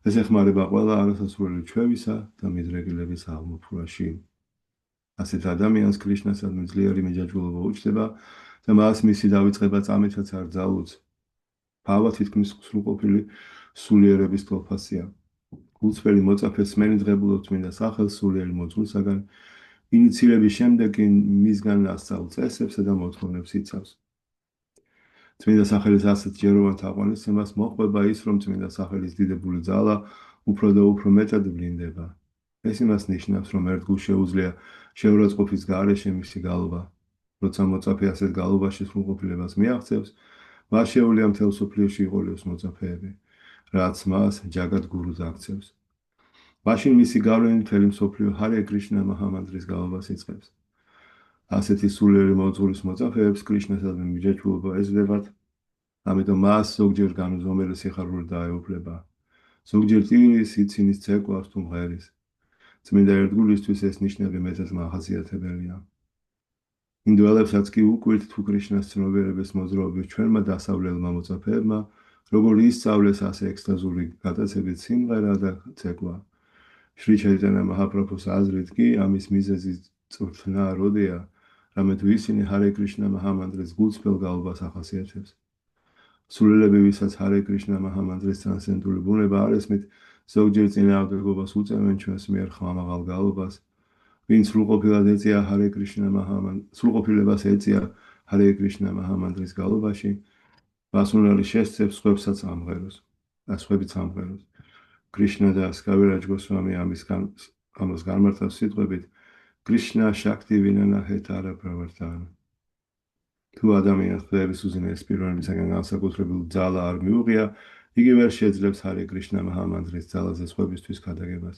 ეს ეხმარება ყველა არასასურველი ჩვევისა და მიდრეკილების აღმოფხვრაში. ასეთ ადამიანს კრიშნასადმი ძლიერი მიჯაჭვულობა უჩნდება და მას მისი დავიწყება წამითაც არ ძალუძ. ფავა თითქმის სრულყოფილი სულიერების თვალფასია. გულწრფელი მოწაფე სმენით ღებულობს წმინდა სახელს სულიერი მოძღვრისაგან, ინიციირების შემდეგ კი მისგან ასწავლ წესებსა და მოთხოვნებს იცავს. წმინდა სახელის ასეთ ჯეროვან თაყვანისცემას მოჰყვება ის, რომ წმინდა სახელის დიდებული ძალა უფრო და უფრო მეტად ვლინდება. ეს იმას ნიშნავს, რომ ერთგულ შეუძლია შეურაცხყოფის გარეშე მისი გალობა. როცა მოწაფე ასეთ გალობაში სრულყოფილებას მიაღწევს, მას შეუძლია მთელ სოფლიოში იყოლიოს მოწაფეები, რაც მას ჯაგად გურუს აქცევს. მაშინ მისი გავლენით მთელი მსოფლიო ჰარე კრიშნა მაჰამანტრის გალობას იწყებს. ასეთი სულიერი მოძღვრის მოწაფეებს კრიშნასადმი მიჯაჭვულობა ეძებათ, ამიტომ მას ზოგჯერ განუზომელი სიხარული დაეუფლება. ზოგჯერ ტირის ცინის ცეკვავს თუ მღერის. წმინდა ერთგულისთვის ეს ნიშნები მეტად მახასიათებელია. ინდოელებსაც კი უკვირთ თუ კრიშნას ცნობიერების მოძრაობის ჩვენმა დასავლელმა მოწაფეებმა, როგორ ისწავლეს ასე ექსტაზური გატაცებით სიმღერა და ცეკვა. შრი ჩაიტანა მაჰაპრაბჰუს აზრით კი ამის მიზეზი წვრთნა როდეა, რამე თუ ისინი ჰარე კრიშნა მაჰამანტრის გულწრფელ გალობას ახასიათებს. სულელები, ვისაც ჰარე კრიშნა მაჰამანტრის ტრანსცენდენტული ბუნება არ ესმით, ზოგჯერ წინააღმდეგობას უწევენ ჩვენს მიერ ხმამაღალ გალობას, ვინც სრულყოფილად ეწია ჰარე კრიშნა მაჰამანტრის სრულყოფილებას ეწია ჰარე კრიშნა მაჰამანტრის გალობაში, მასუნარი შესწევს სხვებსაც ამღეროს, და სხვებიც ამღეროს. კრიშნა და სკავირაჯ გოსვამი ამას განმარტავს სიტყვებით კრიშნა შაქტი ვინანა ჰეტარა პრავარტანა. თუ ადამიანს ხდების უზენაეს პიროვნებისაგან განსაკუთრებული ძალა არ მიუღია, იგი ვერ შეძლებს ჰარე კრიშნა მაჰამანტრის ძალაზე სხვებისთვის ქადაგებას.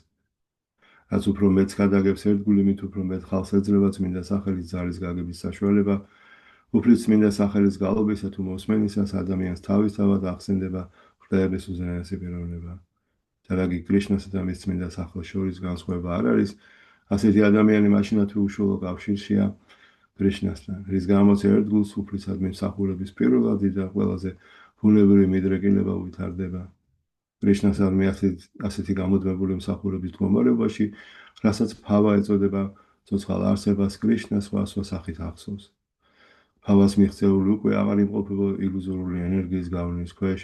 რაც უფრო მეც ქადაგებს ერთგული, მით უფრო მეტ ხალხს ეძლევა წმინდა სახელის ძალის გაგების საშუალება, უფლის წმინდა სახელის გალობისა თუ მოსმენისას ადამიანს თავისთავად ახსენდება ხდების უზენაესი პიროვნება. თერაგი კრიშნასა და მის წმინდა სახელს შორის განსხვავება არ არის, ასეთი ადამიანი მაშინაც უშუალო კავშირშია კრიშნასთან, რის გამოც ერთგულს უფლისადმი მსახურების პირველადი და ყველაზე ბუნებრივი მიდრეკილება ვითარდება. კრიშნასადმი ასეთი გამუდმებული მსახურების მდგომარეობაში, რასაც ფავა ეწოდება, ცოცხალ არსებას კრიშნა სხვა სახით ახსოვს. ფავას მიღწეული უკვე აღარ იმყოფება ილუზორული ენერგიის გავლენის ქვეშ.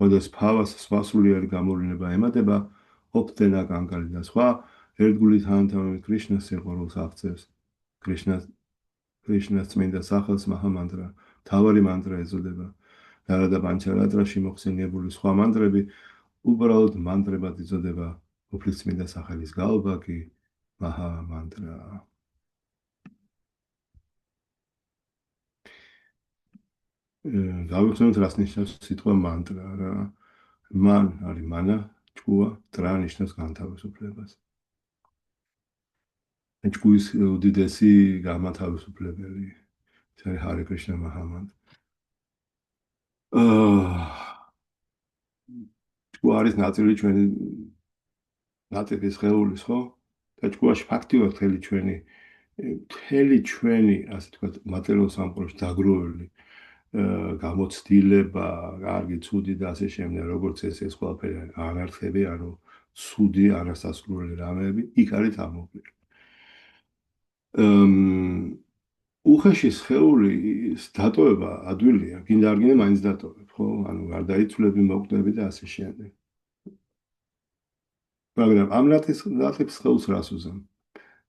როდესაც ფავას სხვა სულიერი გამოვლენა ემატება, ოფდენა კანკალი და სხვა ერთგული თანამდებობრივ კრიშნას სიყვარულს აღწევს. კრიშნას წმინდა სახელს მაჰამანტრა, მთავარი მანტრა ეწოდება. ნარადა პანჩარატრაში მოხსენიებული სხვა მანტრები უბრალოდ მანტრებად იწოდება, უფლის წმინდა სახელის გალობა კი მაჰამანტრა. გავიხსენოთ, რას ნიშნავს სიტყვა მანტრა რა. მან არის მანა, ჭკუა, ტრა ნიშნავს განთავისუფლებას. ჭკუის უდიდესი განთავისუფლებელი. ეს არის ჰარე კრიშნა მაჰამანტრა. ჭკუა არის ნაწილი ჩვენი ნატეხის სხეულის, ხო? და ჭკუაში ფაქტიურად მთელი ჩვენი, ასე თქვათ, მატერიალურ სამყაროში დაგროვებული გამოცდილება, კარგი, ცუდი და ასე შემდეგ, როგორც ეს ყველაფერი ანარქები, ანუ ცუდი, არასასრულელი რამეები, იქ არის ამოღვლილი. უხეში სხეული დატოვება ადვილია, გინდა არ გინდა მაინც დატოვებ, ხო? ანუ გარდაიცვლები, მოკვდები და ასე შემდეგ. მაგრამ ამ ლათების სხეულს რას უზამ?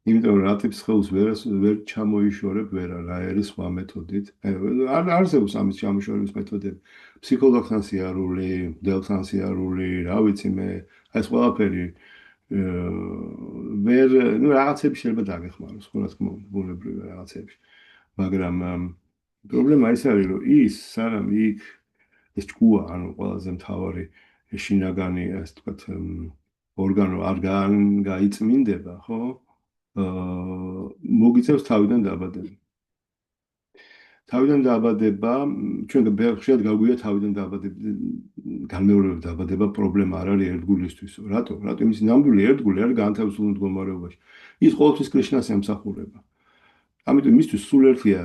იმიტომ რომ რატიფ სხეულს ვერ ჩამოიშორებ ვერა რა არის სხვა მეთოდით. არ არსებობს ამის ჩამოშორების მეთოდები. ფსიქოლოგთან სიარული, მდელთან სიარული, რა ვიცი მე, ეს ყველაფერი ვერ, ну რაღაცები შეიძლება დაგეხმაროს, ხო რა თქმა უნდა, ბუნებრივი რაღაცები. მაგრამ პრობლემა ის არის, რომ ის სანამ იქ ეს ჭკუა, ანუ ყველაზე მთავარი შინაგანი, ასე ვთქვათ, ორგანო არ გაიწმინდება, ხო? მოგიწევს თავიდან დაბადება. თავიდან დაბადება, ჩვენ ხშირად გაგვია თავიდან დაბადება, განმეორებით დაბადება პრობლემა არ არის ერთგულისთვის. რატო? რატო იმის ნამდვილი ერთგული არის განთავსებული მდგომარეობაში. ის ყოველთვის კრიშნას ემსახურება. ამიტომ მისთვის სულ ერთია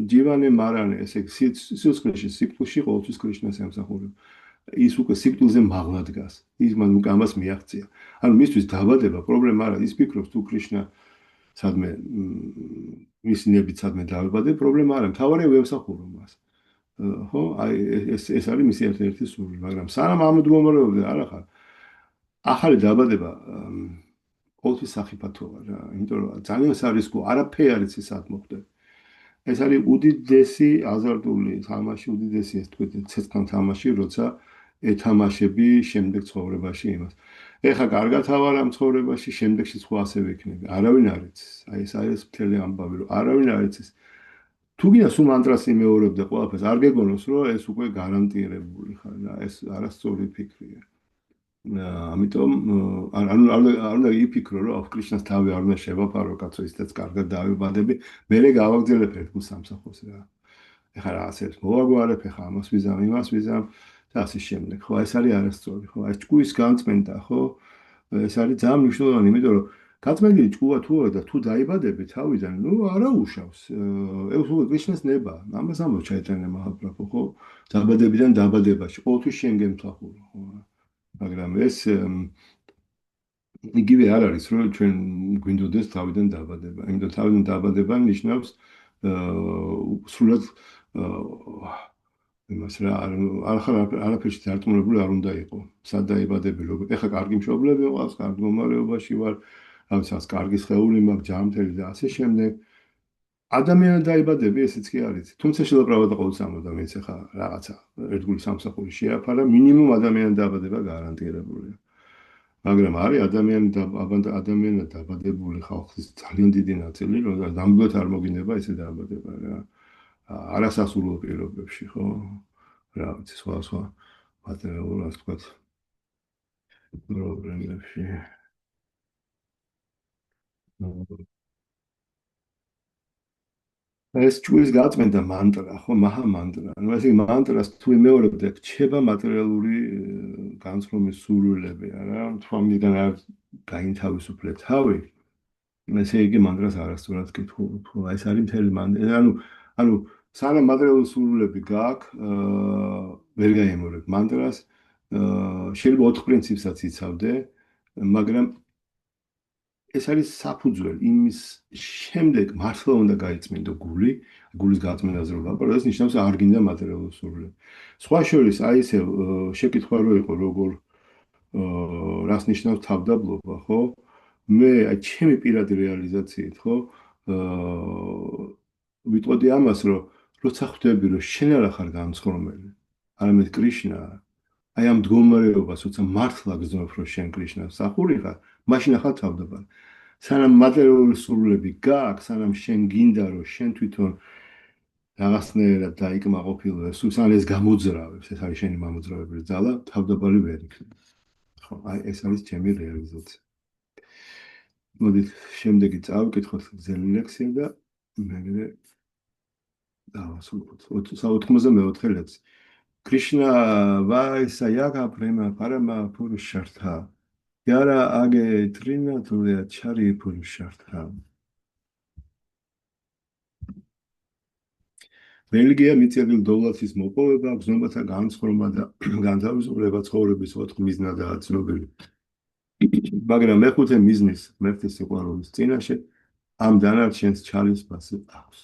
ჯივანე მარანე, ესე იგი სიცოცხლეში, სიკვდილში ყოველთვის კრიშნას ემსახურება. ის უკვე სიკვდილზე მაღლა დგას. ის მან უკვე ამას მიაღწია. ანუ მისთვის დაბადება პრობლემა არ არის, ის ფიქრობს თუ კრიშნა სადმე ის ნებით სადმე დავებადე, პრობლემა არა, მთავარია ვემსახურო მას. ხო? აი ეს არის მისი ერთ-ერთი სურვილი, მაგრამ სანამ ამ მდგომარეობაზე არ ახარ, ახალი დაბადება ყოველთვის საფათოა რა, იმიტომ რომ ძალიან სარისკო არაფერი არ იცი სად მოხდება. ეს არის უდიდესი აზარტული თამაში, უდიდესი ეს თქვით ცეცხლთან თამაში, როცა ეთამაშები შემდეგ ცხოვრებაში იმას. ეხა კარგად ავარ ამ ცხოვრებაში, შემდეგში სხვა ასევე იქნება. არავინ არ იცის. აი ეს არის მთელი ამბავი, რომ არავინ არ იცის. თუ გინდა სულ მანტრას იმეორებ და ყველაფერს არ გეგონოს, რომ ეს უკვე გარანტირებული ხარ და ეს არასწორი ფიქრია. ამიტომ არ უნდა იფიქრო, რომ კრიშნას თავი არ უნდა შევაფარო, კაცო, ისედაც კარგად დავიბადები, მერე გავაგზავნებ ერთგულ სამსახურს რა. ეხლა რაღაცებს მოვაგვარებ, ეხლა ამას ვიზამ, იმას ვიზამ და ასე შემდეგ. ხო, ეს არის არასწორი, ხო? ეს ჭკუის განწმენდა, ხო? ეს არის ძალიან მნიშვნელოვანი, იმიტომ რომ გაწმენდილი ჭკუა თუ არა და თუ დაიბადები თავიდან, ნუ არა უშავს. ეს უკვე კრიშნას ნება. ამას ამბობს ჩაიტანია მაჰაპრაბჰუ, ხო? დაბადებიდან დაბადებაში ყოველთვის შენ გემსახურო, ხო? მაგრამ ეს იგივე არ არის, რომ ჩვენ გვინდოდეს თავიდან დაბადება. იმიტომ თავიდან დაბადება ნიშნავს სრულად იმას რა არაფერში დარწმუნებული არ უნდა იყო. სად დაიბადები, როგორ ეხა კარგი მშობლები ვიყავს, კარგ მდგომარეობაში ვარ, რაღაცას კარგი სხეული მაქვს, ჯანმრთელი და ასე შემდეგ. ადამიანად დაიბადები, ესეც კი არის. თუმცა შეიძლება pravda ყოველთვის ამ ადამიანს ეხა რაღაცა ერთგული სამსახური შეაფარა, მინიმუმ ადამიანად დაიბადება გარანტირებულია. მაგრამ არის ადამიანად დაბადებული ხალხის ძალიან დიდი ნაწილი, რომ ნამდვილად არ მოგინება ესე დაბადება რა. არასასურველ პირობებში, ხო? რა ვიცი, სხვა მატერიალურ, ასე ვთქვათ, პრობლემებში. ეს ჭუის გაწმენდა მანტრა, ხო, მაჰა მანტრა. ანუ ესე მანტრას თუ იმეორებ და რჩება მატერიალური განცხრომის სურვილები, არა? თვამიდან არ გაინთავისუფლე თავი. ესე იგი მანტრას არასწორად კითხულობ, ხო? ეს არის მთელი მანტრა. ანუ სანამ მატერიალური სურვილები გაქვს, ვერ გაიმეორებ მანტრას. შეიძლება 4 პრინციპსაც იცავდე, მაგრამ ეს არის საფუძველი იმის შემდეგ მართლა უნდა გაიწმინდო გული, გულის გაწმენდაზე რომ ვაპარო, ეს ნიშნავს არ გინდა მატერიალური სურვილები. სხვა შორის აი ესე შეკითხვა რო იყო როგორ რას ნიშნავს თავდაბლობა, ხო? მე აი ჩემი პირადი რეალიზაციით, ხო? ვიტყოდი ამას, რომ როცა ხვდები, რომ შენ არ ახარ განცხრომელი, არამედ კრიშნა, აი ამ მდგომარეობას, როცა მართლა გრძნობ, რომ შენ კრიშნას სახური ხარ, მაშინ ახალ თავდაბარ. სანამ მატერიალური სურვილები გაქვს, სანამ შენ გინდა რომ შენ თვითონ რაღაცნაირად დაიკმაყოფილო, სულ ეს გამოძრავებს, ეს არის შენი მამოძრავებელი ძალა, თავდაბალი ვერ იქნება. ხო, აი ეს არის ჩემი რეალიზაცია. მოდით შემდეგი წავიკითხოთ ძელი ლექსია და მეგრე დავასრულოთ. 84 ლექსი. კრიშნა ვაისა იაგა პრემა პარამა პურუშარტა. Yara age trina tuya chari purushartha. რელიგია მიწერილ დოლათის მოპოვება, გზნობათა განცხრომა და განთავისუფლება ცხოვრების 4 მიზნადაა ცნობილი. მაგრამ მეხუთე მიზნის ღმერთის სიყვარულის წინაშე ამ დანარჩენს ჩალის ფასი აქვს.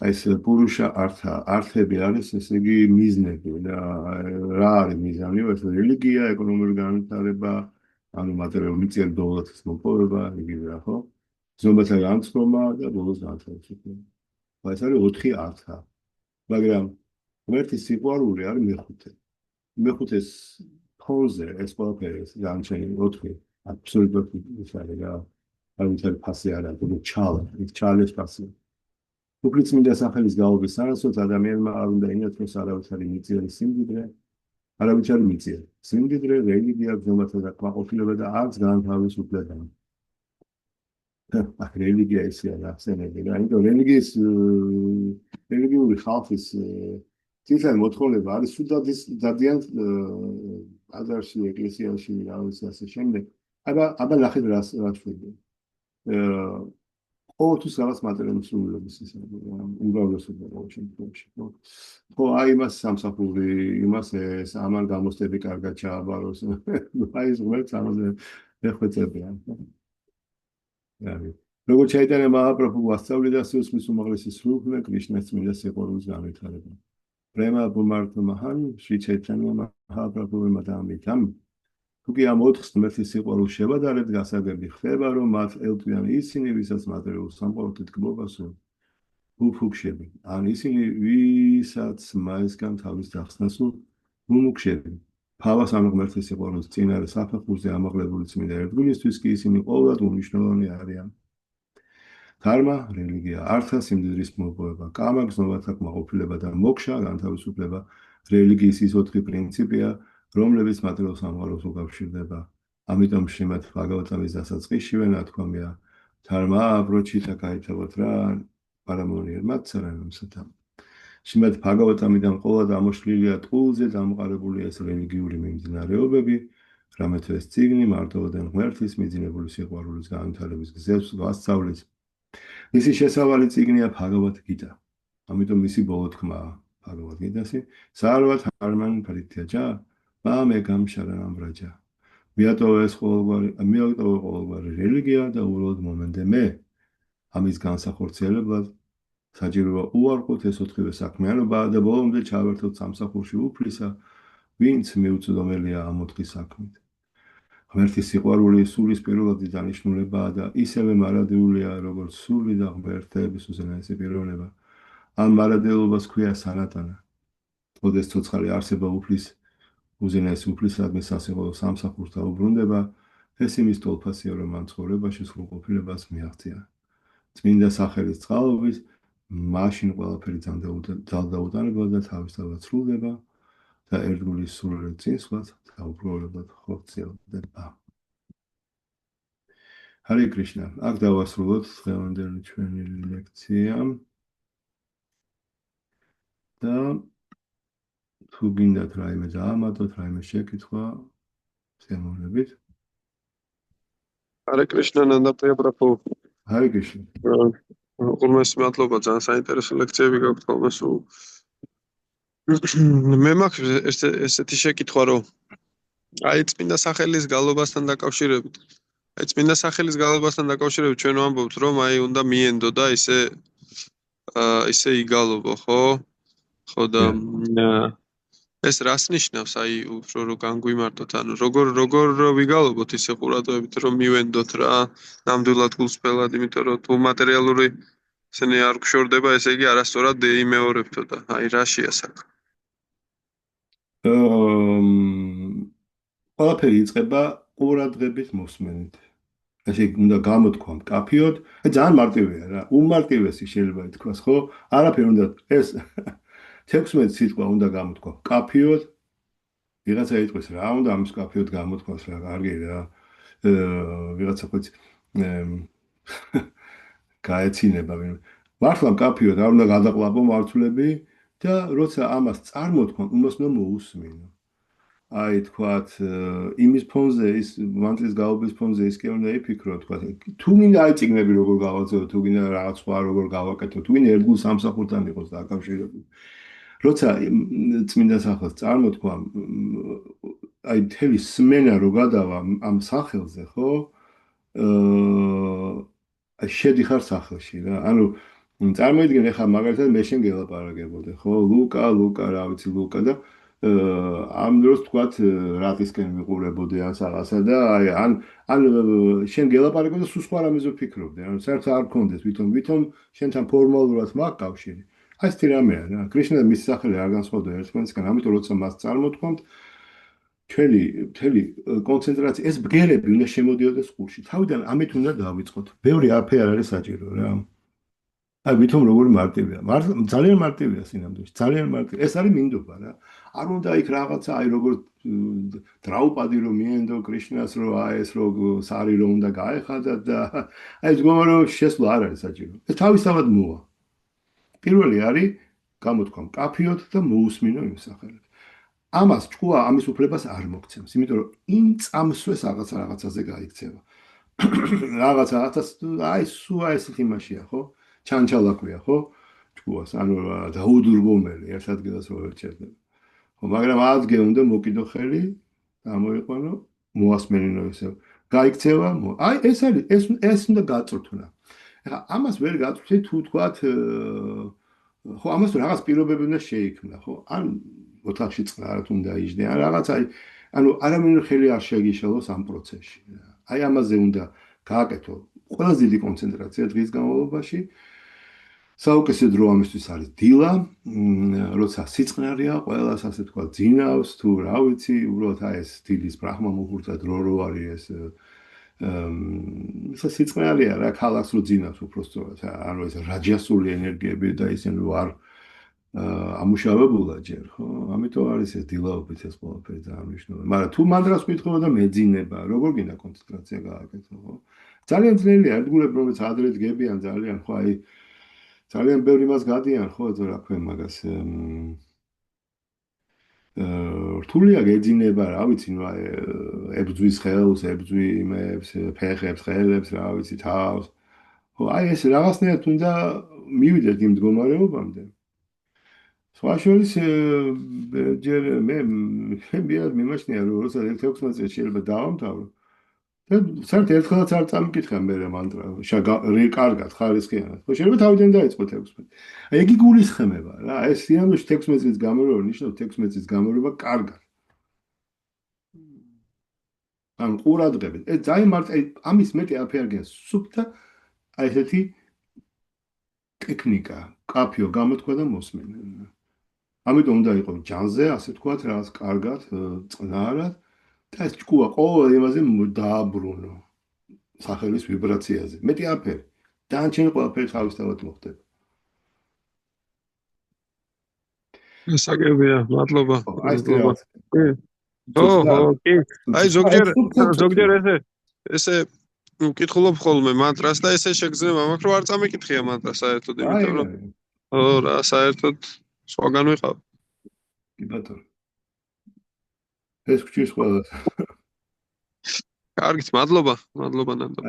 აი ეს პურუშა ართა, ართები არის, ესე იგი მიზნები და რა არის მიზანი? ეს რელიგია, ეკონომიკური განვითარება, ანუ მატერიალური მიწიერ დოვლათის მოპოვება, იგივე რა ხო? ზოგადად განცდომა და ბოლოს განთავისუფლება. ეს არის 4 ართა. მაგრამ ღმერთის სიყვარული არის მეხუთე. მეხუთეს ფონზე ეს ყველაფერი ეს განჩენი 4 აბსოლუტურად ის არის რა. არ ვიცი ფასი არა, თუ ჩალა, ის ჩალეს ფასი. უფლის მინდა სახელის გაობის სანაცვლოდ ადამიანმა არ უნდა ინათლოს არავითარი მიწიერი სიმდიდრე, არავითარი მიწიერი სიმდიდრე, რელიგია, გზნობათა და კმაყოფილება და არც განთავისუფლება. რელიგია ისეა ახსენები რა, იმიტომ რელიგიური ხალხის თითქმის მოთხოვნება არის სუდადის დადიან აზარში, ეკლესიაში, რა ვიცი ასე შემდეგ. აბა ნახეთ რას შვებია. ყოველთვის რაღაც მატერიალური სრულობის ის უმრავლესობა ყოველ შემთხვევაში. ხო, აი იმას სამსახური, იმას ეს ამან გამოსტები კარგად ჩააბაროს. აი ეს ღმერთს ამაზე ეხვეწებიან. როგორც ჩაიტანა მაჰაპრაბჰუ ვასწავლიდა სიუსმის უმაღლესი სრულქმნა კრიშნას წმინდა სიყვარულის განვითარება. პრემა ბუმარტა მაჰან შრი ჩაიტანა მაჰაპრაბჰუ მადამიტამ თუკი ამ 4 ღმერთის სიყვარულს შევადარებთ, გასაგები ხდება, რომ მათ ელტვიან ისინი, ვისაც მატერიალურ სამყაროთით გმობას უფუქშები. ან ისინი, ვისაც მაისგან თავის დახსნასულ უმუქშები. ფავას ამ ღმერთის სიყვარულის წინარე საფეხურზე ამაღლებული წმინდა ერთგულისთვის კი ისინი ყოველად უმნიშვნელოვანე არიან. დარმა, რელიგია, ართა, სიმდიდრის მოპოვება, კამა, გზნობათა კმაყოფილება და მოქშა, განთავისუფლება, რელიგიის ის 4 პრინციპია, რომლებიც მატერიალურ სამყაროს უკავშირდება. ამიტომ შრიმად ბჰაგავატამის დასაწყისშივე ნათქვამია დარმა ბროჩიტა გაითავოთ რა პარამონიერ მაცარანამსათა. შრიმად ბჰაგავატამიდან ყოველად ამოშლილია ტყუილზე დამყარებული ეს რელიგიური მიმდინარეობები, რამეთო ეს წიგნი მარტოვადან ღმერთის მიძინებული სიყვარულის განვითარების გზებს ვასწავლით. მისი შესავალი წიგნია ბჰაგავატ გიტა. ამიტომ მისი ბოლო თქმაა ბჰაგავატ გიტასი სარვათ ჰარმან პრიტიაჯა მამეგამ შარანამბრაჯა. მიატოვა ეს ყოველგვარი რელიგია და უბრალოდ მომენდე მე. ამის განსახორციელებლად საჭიროა უარყოთ ეს 4-ვე საქმიანობა და ბოლომდე ჩავერთოთ სამსახურში უფლისა, ვინც მიუწვდომელია ამ 4 საქმით. ღმერთის სიყვარული სულის პირველადი დანიშნულებაა და ისევე მარადეულია, როგორც სული და ღმერთების უზენაესი პიროვნება. ამ მარადეულობას ქვია სანატანა. ოდეს ცოცხალი არსება უფლის უზენაესი უფლისადმი სასიყვარულო სამსახურს დაუბრუნდება, ეს იმის თოლფასია, რომ ამ ცხოვრებაში სრულყოფილებას მიაღწია. წმინდა სახელის წყალობით მაშინ ყველაფერი ძალდაუტანებად და თავისთავად სრულდება და ერთგულის სრული წინსვლად დაუბრუნებლად ხორციელდება. ჰარე კრიშნა, აქ დავასრულოთ დღევანდელი ჩვენი ლექცია და თუ გინდათ რაიმე დაამატოთ, რაიმე შეკითხვა, შემოვლებით. Hare Krishna Nanda Priya Prabhu. ჰარე კრიშნა. უღრმესი მადლობა, ძალიან საინტერესო ლექციები გაქვთ ხოლმე სულ. მე მაქვს ესეთი შეკითხვა, რომ აი წმინდა სახელის გალობასთან დაკავშირებით. აი წმინდა სახელის გალობასთან დაკავშირებით ჩვენ ვამბობთ, რომ აი უნდა მიენდო და ისე იგალობო, ხო? ხო და ეს რას ნიშნავს? აი უფრო რომ განგვიმარტოთ, ანუ როგორ ვიგალობოთ ისე ყურადღებით, რომ მივენდოთ რა, ნამდვილად გულსფელად, იმიტომ რომ თუ მატერიალური ისინი არ გშორდება, ესე იგი არასწორად იმეორებთო და აი რაშია საქმე? ყველაფერი იწყება ყურადღებით მოსმენით. ესე იგი უნდა გამოთქვა მკაფიოდ, ძალიან მარტივია რა. უმარტივესი შეიძლება ითქვას, ხო? არაფერი უნდა ეს 16 სიტყვა უნდა გამოთქვა მკაფიოდ. ვიღაცა იტყვის რა უნდა ამის მკაფიოდ გამოთქვას რა, კარგი რა. ვიღაცა ხო გაეცინება ვინმე. მართლა მკაფიოდ არ უნდა გადაყლაპო მართლები და როცა ამას წარმოთქვა, უმას უნდა მოусმინო. აი თქვათ იმის ფონზე ის მანტრის გაობის ფონზე ის კი უნდა იფიქრო თქვათ თუ მინდა აი წიგნები როგორ გავაწევო თუ გინდა რაღაც სხვა როგორ გავაკეთო თუ გინდა ერთგულ სამსახურთან იყოს დაკავშირებული როცა წმინდა სახელს წარმოთქვა აი მთელი სმენა რო გადავა ამ სახელზე ხო აი შედიხარ სახელში რა ანუ წარმოიდგინე ახლა მაგალითად მე შენ გელაპარაკებოდე, ხო? ლუკა, რა ვიცი, ლუკა და ამ დროს თქვათ რატისკენ მიყურებოდე ან რაღაცა და აი ან შენ გელაპარაკებოდე სულ სხვა რამეზე ვფიქრობდე, ანუ საერთოდ არ გქონდეს ვითომ შენთან ფორმალურად მაქვს კავშირი. აი ეს რამეა რა. კრიშნა მის სახელი არ განსხვავდა ერთმანეთისგან, ამიტომ როცა მას წარმოთქვამთ მთელი კონცენტრაცია ეს ბგერები უნდა შემოდიოდეს ყურში. თავიდან ამით უნდა დავიწყოთ. ბევრი არაფერი არ არის საჭირო რა. აი ვითომ როგორი მარტივია. ძალიან მარტივია სინამდვილეში. ძალიან მარტივია. ეს არის მინდობა რა. არ უნდა იქ რაღაცა აი როგორ დრაუპადი რომ მიენდო კრიშნას რომ აი ეს რო სარი რომ უნდა გაეხადა და აი ეს მდგომარეობის შესვლა არ არის საჭირო. ეს თავისთავად მოვა. პირველი არის გამოთქვა მკაფიოდ და მოусმინო იმ სახელით. ამას ჭკუა ამის უფლებას არ მოგცემს, იმიტომ რომ იმ წამსვეს რაღაცაზე გაიქცევა. რაღაცა აი სუა ეს იმაშია, ხო? ჩანჩალაქვია, ხო? ჭკუას, ანუ დაუდურგომელი ერთ ადგილას რო ერჩერდება. ხო, მაგრამ ადგე უნდა მოკიდო ხელი, გამოიყვანო, მოასმენინო ისე. გაიქცევა, აი ეს არის, ეს უნდა გაწვრთნა. ეხლა ამას ვერ გაწვრთნი თუ თქვათ ხო, ამას რაღაც პირობები უნდა შეიქმნა, ხო? ან ოთახში წყნარად უნდა იჯდე, ან რაღაც აი, ანუ არავინ ხელი არ შეგიშალოს ამ პროცესში. აი ამაზე უნდა გააკეთო ყველაზე დიდი კონცენტრაცია დღის განმავლობაში. საუკეთესო დრო ამისთვის არის დილა, როცა სიწყნარია, ყველას ასე თქვა ძინავს თუ რა ვიცი, უბრალოდ აი ეს დილის ბრაჰმა მუჰურტა დრო რო არის ეს სიწყნარია რა, ქალაქს რო ძინავს უბრალოდ, ანუ ეს რაჯასული ენერგიები და ისინი ვარ ამუშავებულა ჯერ, ხო? ამიტომ არის ეს დილაობით ეს ყველაფერი ძალიან მნიშვნელოვანი. მაგრამ თუ მანდრას ვკითხო და მეძინება, როგორ გინდა კონცენტრაცია გააკეთო, ხო? ძალიან ძნელია, ერთგულებ რომელიც ადრე დგებიან ძალიან, ხო, აი ძალიან ბევრი მას გადიან, ხო, რა ქვია მაგას რთულია გეძინება, რა ვიცი, ნუ აი ებძვის ხელს, ებძვი იმებს, ფეხებს, ხელებს, რა ვიცი, თავს. ხო, აი ეს რაღაცნაირად უნდა მივიდეთ იმ მდგომარეობამდე. სხვა შორის ჯერ მე მიერ მიმაჩნია რომ როცა 16 წელს შეიძლება დავამთავრო და საერთოდ ერთხელაც არ წამიკითხა მე მანტრა კარგად ხარისხიანად ხო შეიძლება თავიდან დაიწყო 16 აი იგი გულისხმება რა ეს სიამოვნებაში 16 წლის გამორება ნიშნავს 16 წლის გამორება კარგად ან ყურადღებით ეს ძალიან მარტივი ამის მეტი არაფერი არ გინდა სუფთა აი ესეთი ტექნიკა კაფიო გამოთქვა და მოსმენა ამიტომ უნდა იყოს ჯანზე, ასე თქვათ, რაღაც კარგად, წყნარად და ეს ჭკუა ყოველ იმაზე დააბრუნო სახელის ვიბრაციაზე. მეტი არაფერი. დანარჩენი ყველაფერი თავისთავად მოხდება. გასაგებია, მადლობა. აი ეს რაღაც. კი. აი ზოგჯერ ესე ვკითხულობ ხოლმე მანტრას და ესე შეგრძნება მაქვს რომ არ წამიკითხია მანტრა საერთოდ, იმიტომ რომ ხო რა, საერთოდ სხვაგან ვიყავ. კი ბატონო. ეს გჭირს ყველას. კარგით, მადლობა ნანდო.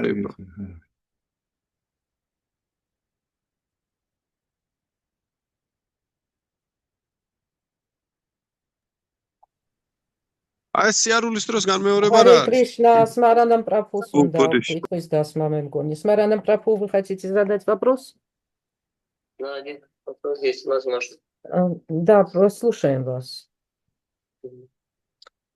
აი სიარულის დროს განმეორება რა არის? Кришна, Смаранам Прабху сюда. Приквиз да с мамой гони. Смаранам Прабху, вы хотите задать вопрос? Да, один вопрос есть возможно. Да, слушаем вас.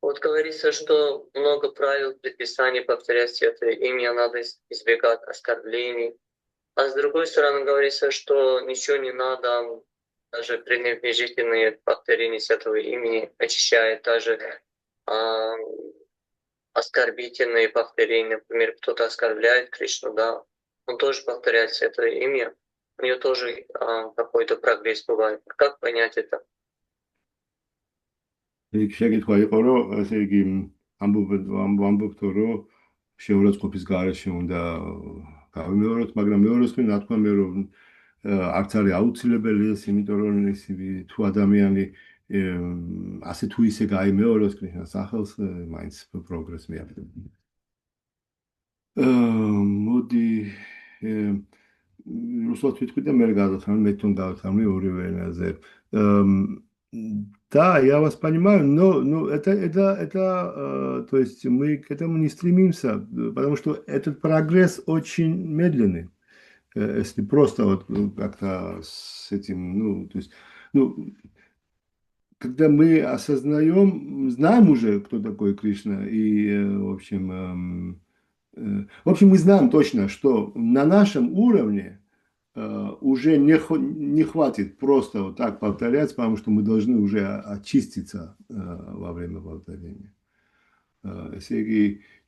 Вот говорится, что много правил предписаний повторять святое имя, надо избегать оскорблений. А с другой стороны говорится, что ничего не надо, даже пренебрежительные повторения святого имени очищает, даже оскорбительные повторения. Например, кто-то оскорбляет Кришну, да, он тоже повторяет святое имя, у него тоже какой-то прогресс бывает. Как понять это? შეგეთქვა იყო რომ ესე იგი ამბობთ რომ შეურაცხყოფის გარეშე უნდა გავიმეოროთ, მაგრამ მეორეს ხრი ნათქვა მე რომ არც არის აუცილებელი ეს, იმიტომ რომ თუ ადამიანი ასე თუ ისე გაიმეოროს კრიშნას სახელს, მაინც პროგრესი მიაღწევს. მოდი რუსულად ვიტყვი და მე გადავთვალე, მე თვითონ დავთვალე ორივე ენაზე. Да, я вас понимаю, но это, то есть мы к этому не стремимся, потому что этот прогресс очень медленный. если просто вот как-то с этим, то есть, когда мы знаем уже, кто такой Кришна, и, в общем, мы знаем точно, что на нашем уровне уже не хватит просто вот так повторять, потому что мы должны уже очиститься во время повторения. ესე იგი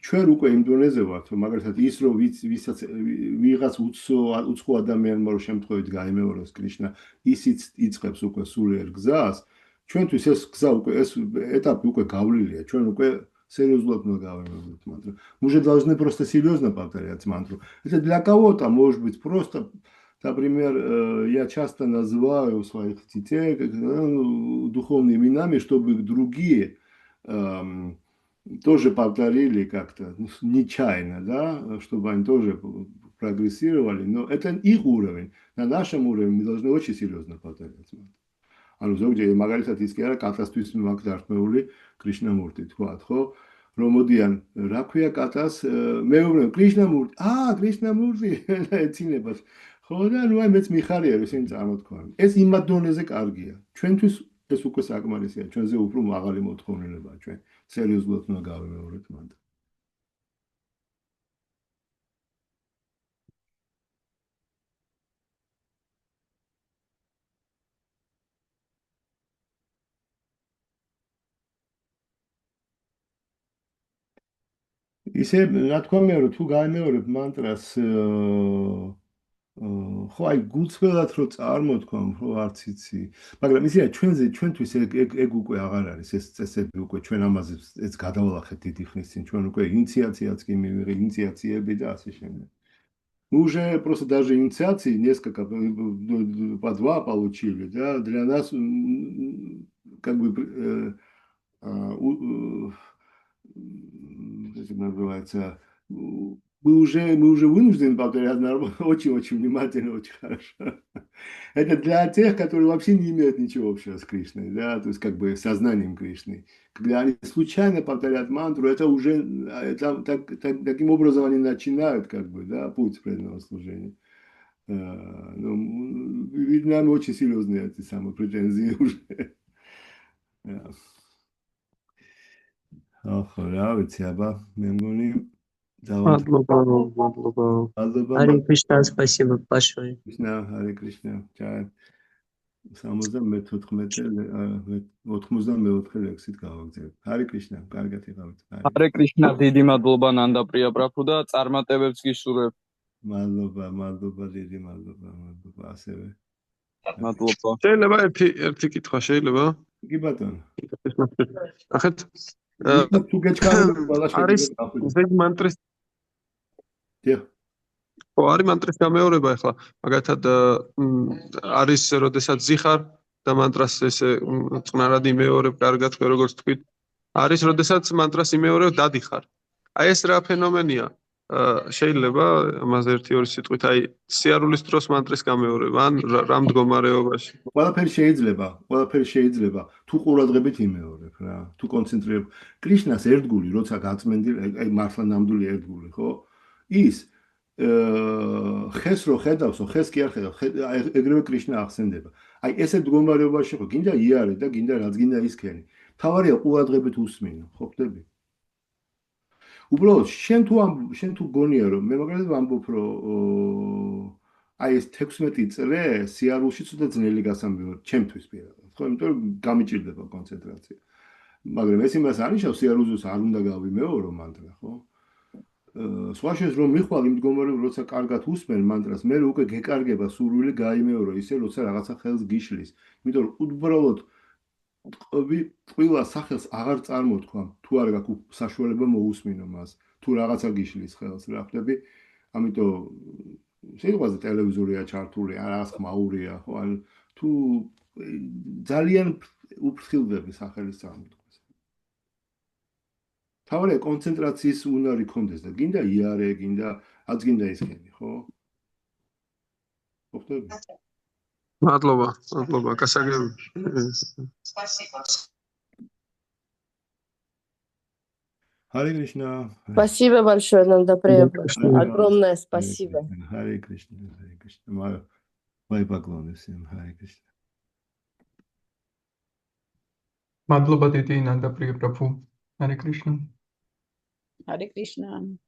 ჩვენ უკვე იმ დონეზე ვართ, რომ მაგალითად ის რომ ვისაც ვიღაც უცხო ადამიანმა რომ შემთხვევით გაიმეოროს კრიშნა, ისიც იწყებს უკვე სულიერ გზას, ჩვენთვის ეს გზა უკვე ეს ეტაპი უკვე გავლილია, ჩვენ უკვე серьезно говорим мантру. Мы же должны просто серьезно повторять мантру. Это для кого-то может быть просто, например, я часто называю своих детей духовными именами, чтобы другие тоже повторили как-то нечаянно, да, чтобы они тоже прогрессировали. Но это их уровень. На нашем уровне мы должны очень серьезно повторять мантру. ანუ ზოგჯერ მაგალითად ის კი არა კატასთვის მაგ დარქმეული კრიშნამურტი თქვათ, ხო? რომ მოდიან, რა ქვია კატას? მეუბნებ კრიშნამურტი. კრიშნამურტი ეცინებას. ხო და ნუ აი მეც მიხარია რომ ისინი წარმოთქვამენ. ეს იმად დონეზე კარგია. ჩვენთვის ეს უკვე საკმარისია. ჩვენზე უფრო მაღალი მოთხოვნილებაა ჩვენ. სერიოზულად უნდა გავიმეორებთ მანდ. ისე რა თქმა უნდა რომ თუ გაიმეორებ მანტრას ხო აი გულწრფელად რო წარმოთქვამ ხო არც იცი მაგრამ ისეა ჩვენთვის ეგ უკვე აღარ არის ეს წესები უკვე ჩვენ ამაზე ეს გადავალახეთ დიდი ხნის წინ ჩვენ უკვე ინიციაციაც კი მივიღე ინიციაციები და ასე შემდეგ мы уже просто даже инициации несколько по 2 получили да для нас как бы это называется, мы уже вынуждены повторять очень-очень внимательно, очень хорошо. Это для тех, которые вообще не имеют ничего общего с Кришной, да, то есть как бы сознанием Кришны. Когда они случайно повторяют мантру, это уже таким образом они начинают как бы, да, путь преданного служения. Видно, нам очень серьезные эти самые претензии уже. ახლა რა ვიცი აბა მე მგონი Мадлоба. Харе Кришна, спасибо большое. Харе Кришна, чай. 94 ლექსით გავაგზავნე. Харе Кришна, კარგად იყავით. Харе Кришна, დიდი მადლობა ნანდა პრია ბრაფუ და წარმატებებს გისურვებ. მადლობა, დიდი მადლობა ასევე. მადლობა. შეიძლება ერთი კითხვა შეიძლება? კი ბატონო. ახეთ თუ გეჩქარებთ ყველა შეიძლება ზეგ მანტრის არის მანტრის გამეორება ახლა მაგალითად არის როდესაც ზიხარ და მანტრას ესე წყნარად იმეორებ კარგად როგორც თქვით არის როდესაც მანტრას იმეორებ დადიხარ აი ეს რა ფენომენია შეიძლება ამაზე 1-2 სიტყვით აი სიარულის დროს მანტრის გამეორება ან რა მდგომარეობაში ყველაფერი შეიძლება თუ ყურადღებით იმეორებ რა თუ კონცენტრირებ კრიშნას ერთგული როცა გაწმენდილი აი მართლა ნამდვილი ერთგული ხო ის ხეს რო ხედავსო ხეს კი არ ხედავ ეგრევე კრიშნა ახსენდება აი ესე მდგომარეობაში ხო გინდა იარე და გინდა რაც გინდა ისქენი თავარია ყურადღებით უსმინო ხო ხდები უბრალოდ შენ თუ გონია რომ მე მაგალითად ვამბობ რომ აი ეს 16 წრე სიარულში ცოტა ძნელი გასამბიორო ჩემთვის პირადად ხო იმიტომ რომ გამიჭირდება კონცენტრაცია მაგრამ ეს იმას არნიშნავს სიარულზეც არ უნდა გავიმეორო მანტრა ხო სხვა შეს რომ მიხვალ იმ მდგომარეობ როცა კარგად უსმენ მანტრას მე უკვე გეკარგება სურვილი გაიმეორო ისე როცა რაღაცა ხელს გიშლის იმიტომ რომ უბრალოდ ყველა სახელს აღარ წარმოთქვა თუ არ გაქვს საშუალება მოусმინო მას თუ რაღაცა გიშლის ხელს რა ხდები ამიტომ შეიძლება ტელევიზორია ჩართული რაღაც ხმაურია ხო ან თუ ძალიან უფრთხილდები სახელის წარმოთქმას თავარია კონცენტრაციის უნარი კონდეს და გინდა იარე გინდა რაც გინდა ისქენი ხო ხდები მადლობა გასაგები Спасибо. Харе Кришна. Спасибо большое, Нанда Прия. Огромное спасибо. Харе Кришна. Krishna. Vai pakloni всем. Hare Krishna. Madloba Didi Nanda Priya Prabhu. Hare Krishna. Hare Krishna.